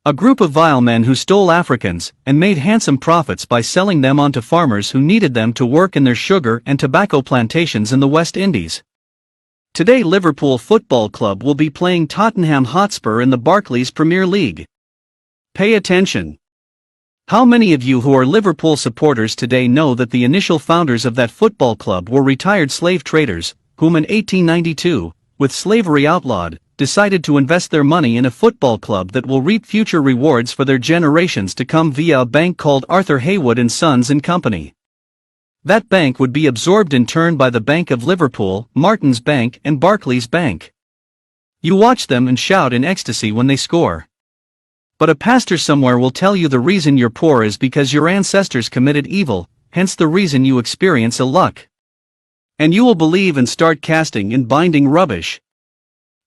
A group of vile men who stole Africans and made handsome profits by selling them on to farmers who needed them to work in their sugar and tobacco plantations in the West Indies. Today Liverpool Football Club will be playing Tottenham Hotspur in the Barclays Premier League. Pay attention. How many of you who are Liverpool supporters today know that the initial founders of that football club were retired slave traders, whom in 1892, with slavery outlawed, decided to invest their money in a football club that will reap future rewards for their generations to come via a bank called Arthur Haywood & Sons and Company. That bank would be absorbed in turn by the Bank of Liverpool, Martin's Bank and Barclays Bank. You watch them and shout in ecstasy when they score. But a pastor somewhere will tell you the reason you're poor is because your ancestors committed evil, hence the reason you experience ill luck. And you will believe and start casting and binding rubbish.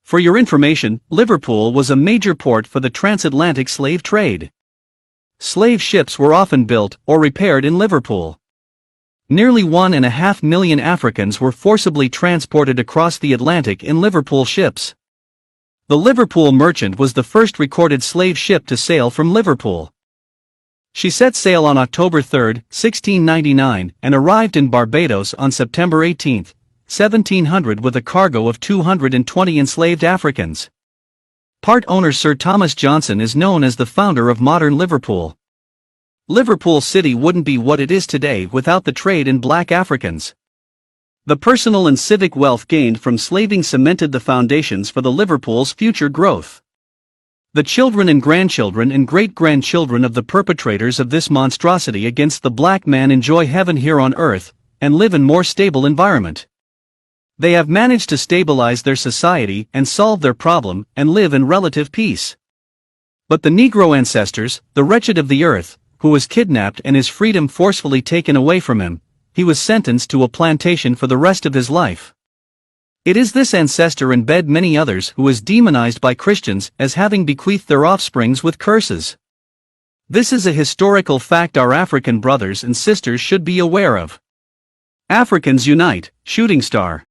For your information, Liverpool was a major port for the transatlantic slave trade. Slave ships were often built or repaired in Liverpool. Nearly 1.5 million Africans were forcibly transported across the Atlantic in Liverpool ships. The Liverpool Merchant was the first recorded slave ship to sail from Liverpool. She set sail on October 3, 1699, and arrived in Barbados on September 18, 1700 with a cargo of 220 enslaved Africans. Part owner Sir Thomas Johnson is known as the founder of modern Liverpool. Liverpool City wouldn't be what it is today without the trade in black Africans. The personal and civic wealth gained from slaving cemented the foundations for the Liverpool's future growth. The children and grandchildren and great-grandchildren of the perpetrators of this monstrosity against the black man enjoy heaven here on earth, and live in more stable environment. They have managed to stabilize their society and solve their problem and live in relative peace. But the Negro ancestors, the wretched of the earth, who was kidnapped and his freedom forcefully taken away from him, he was sentenced to a plantation for the rest of his life. It is this ancestor and many others who is demonized by Christians as having bequeathed their offsprings with curses. This is a historical fact our African brothers and sisters should be aware of. Africans unite, Shooting Star.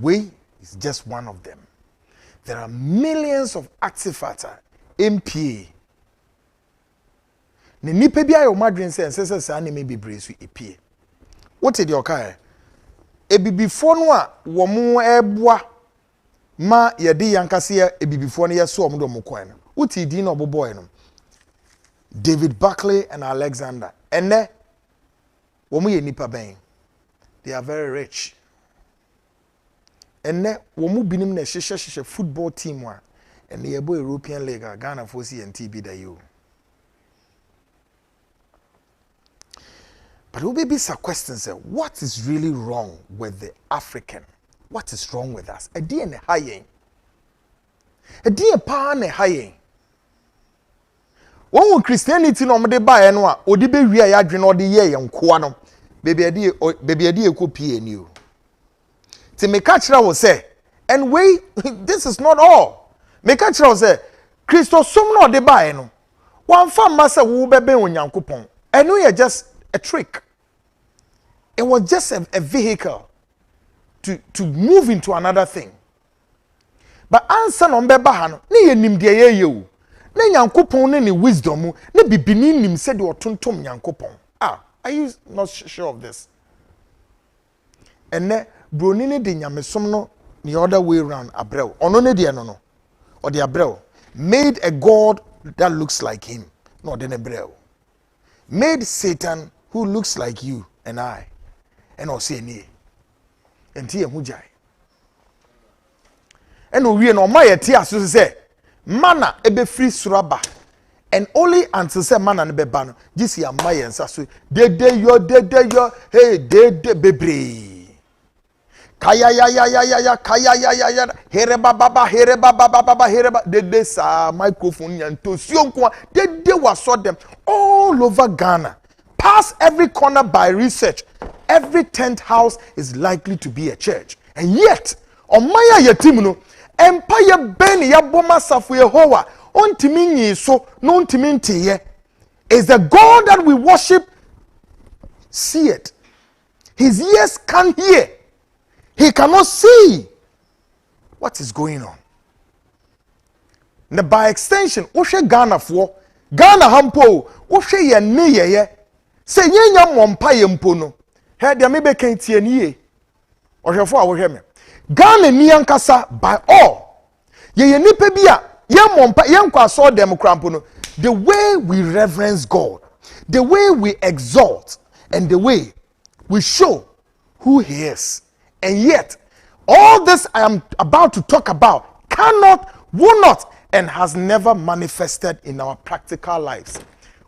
We is just one of them. There are millions of actifata MPA. Ne nipa bi ayo madwen se sa ne me bebre so epie. What did your car? Ebibifo no a wo mo eboa ma ye de yankase ebibifo no ye so omdo mo kwan no. What di na oboboy no? David Barclay and Alexander. Ene wo mo ye nipa ben. They are very rich. ene wo mu binim na hyehyehye football team wa ene yebo European League Ghana for CNTB da you. But we be some questions, what is really wrong with the African? What is wrong with us? A dear ne hayen. A dear pa ne hayen. One Christianity no me buy no a odi be wi a yadwe no de ye yenkoa no baby adi ekopie ni o. Ti me ka kira wo say and wait, this is not all. Me ka kira wo say Christo som no de buy no. Wan fa masa wo bebe onyankopon. Eno ye just a trick. It was just a vehicle to move into another thing. But answer no beba ha no ne ye nim de ye o. Ne nyankopon ne wisdom ne bibini nim se de otontom nyankopon. Are you not sure of this? Ene broni ne de nyamesom no the other way around abrel. Ono ne de no. Or the abrel made a god that looks like him. No, then abrel. Made Satan who looks like you and I. And I'll say ni. And tia hujai. And we no my tia so say mana ebe free suraba. And only until say mana ne beba no. This ya my answer so de yo hey de bebre. Kaya ya kaya ya hereba baba hereba de sa microphone yanto sionko de waso them all over Ghana. Past every corner by research, every tent house is likely to be a church. And yet, on maya yetim no empire ben ya boma safu Yehowa ontimi so no ontimi ntiye is the God that we worship. See it. His ears can't hear. He cannot see what is going on. Now, by extension, Oshe Ghana for Ghana hampo, Oshe ye ne ye, say ye nya mompa ye mpono. He dia me be kentie ni ye. Oshe for awo hwe me. Ghana ni ankasa by all. Ye nipa bia ye mompa ye nkwa so dem krampo. The way we reverence God, the way we exalt, and the way we show who He is. And yet, all this I am about to talk about cannot, will not, and has never manifested in our practical lives.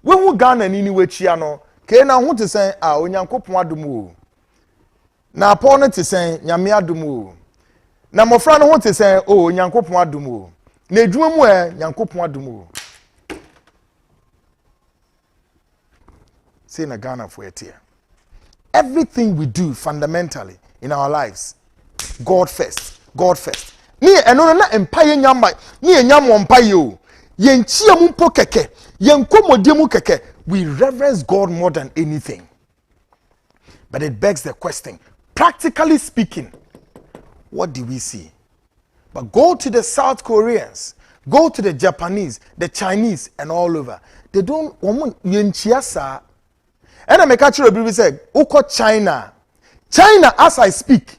When we Ghana ni we chiano, ke na hu te say onyankopon adumu. Na pon te say nyame adumu. Na mofra no hu te say onyankopon adumu. Na edwuma mu nyankopon adumu. Say na Ghana for it here. Everything we do fundamentally in our lives, God first, God first. Ni eno na empire nyamba, ni enyamo empire o. Yenchia mu mpo keke, yenkomodie mu keke. We reverence God more than anything. But it begs the question, practically speaking, what do we see? But go to the South Koreans, go to the Japanese, the Chinese, and all over. They don't yenchia sa. And I make a sure say, uko China. China, as I speak,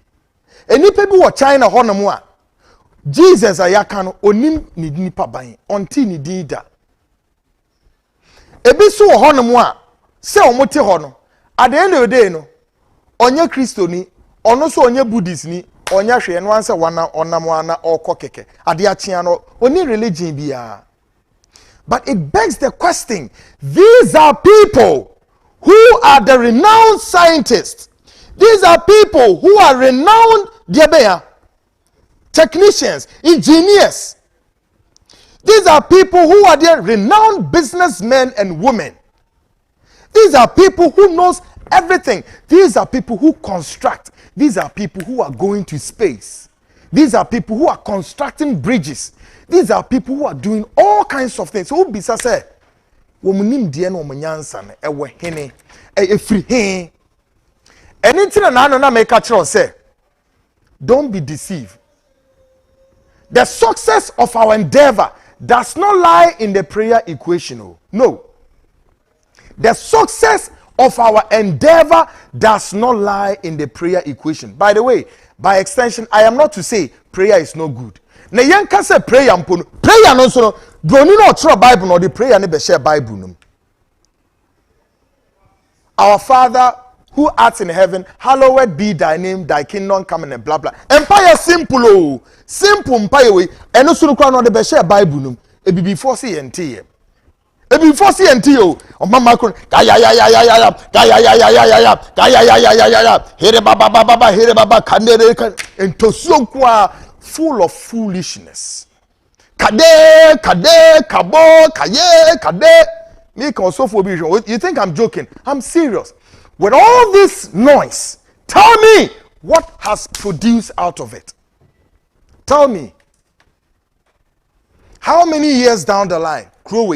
any people who China honamwa, Jesus ayakano onim ni nipa ban onti ni dida. Ebisu honamwa se omote hono. At the end of the day no, onye Christo ni, ono so onye Buddhist ni, onye hwe no ansa wana onamwana oko keke. Ade achia no oni religion bia. But it begs the question, these are people who are the renowned scientists. These are people who are renowned technicians, engineers. These are people who are the renowned businessmen and women. These are people who knows everything. These are people who construct. These are people who are going to space. These are people who are constructing bridges. These are people who are doing all kinds of things. So bisa say, womunim die no omunyansa ne ewe hene efiri he. Anything na make a church say, don't be deceived. The success of our endeavor does not lie in the prayer equation. No. The success of our endeavor does not lie in the prayer equation. By the way, by extension, I am not to say prayer is no good. Na yanka say prayer mpono. Prayer no so no. Broni no tro Bible no the prayer ne be share Bible no. Our Father who art in heaven, hallowed be thy name, thy kingdom come and blah blah. Empire simple oh, simple empire way. And no sooner no the best Bible num. E be before see ente. E before see ente oh. O mama kun ya. Here baba here baba kandere kan entosuo kwa full of foolishness. Kade kabo kade. Me also for you think I'm joking? I'm serious. With all this noise, tell me what has produced out of it. Tell me. How many years down the line, Crowe,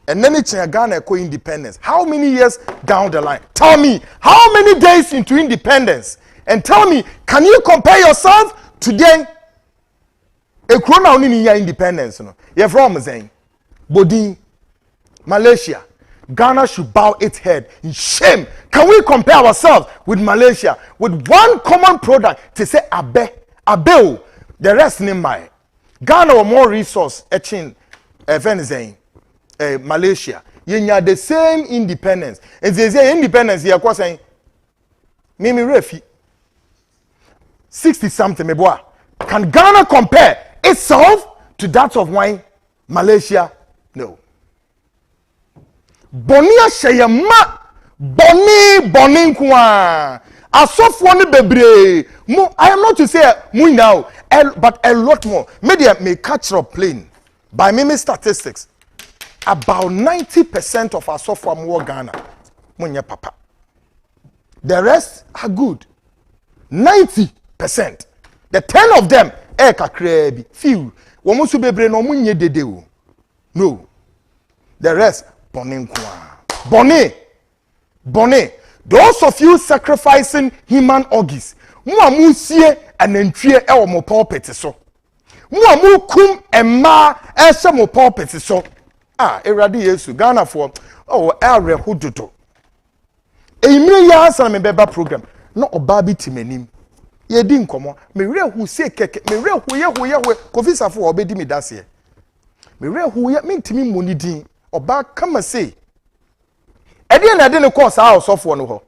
and then it's Ghana co-independence. How many years down the line? Tell me. How many days into independence? And tell me, can you compare yourself today? A corona only in independence. You're from saying, Bodin, Malaysia. Ghana should bow its head in shame. Can we compare ourselves with Malaysia with one common product to say abe, the rest name my Ghana or more resource etching Malaysia. You have the same independence. And they say independence here was saying Mimi Refi 60 something me boy. Can Ghana compare itself to that of wine Malaysia? No. Bonia sheyema boni kwa asofo ne bebre mo. I am not to say mu now but a lot more media may catch up plane by mimi statistics about 90% of asofo am Ghana munya papa, the rest are good. 90%, the 10 of them kakrebi few wo musu bebre no munye dede o. No, the rest Bonnet. Those of you sacrificing human organs, mu sie anantwie e wo mo pulpit so. Mu kum emma e se mo pulpit so. Erade Yesu Ghana for ere hudodo. Emire ya answer me beba program. No oba bi timanim. Ye di nkomo. Me were hu se keke, me were hu ye Kofi Safo obedi me dase. Me were hu ye mentimi moni din. Oba kama say ede na de ne course a osofo no ho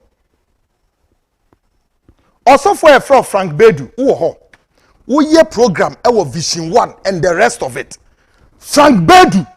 osofo e from Frank Bedu wo ho wo ye program e wo Vision 1 and the rest of it. Frank Bedu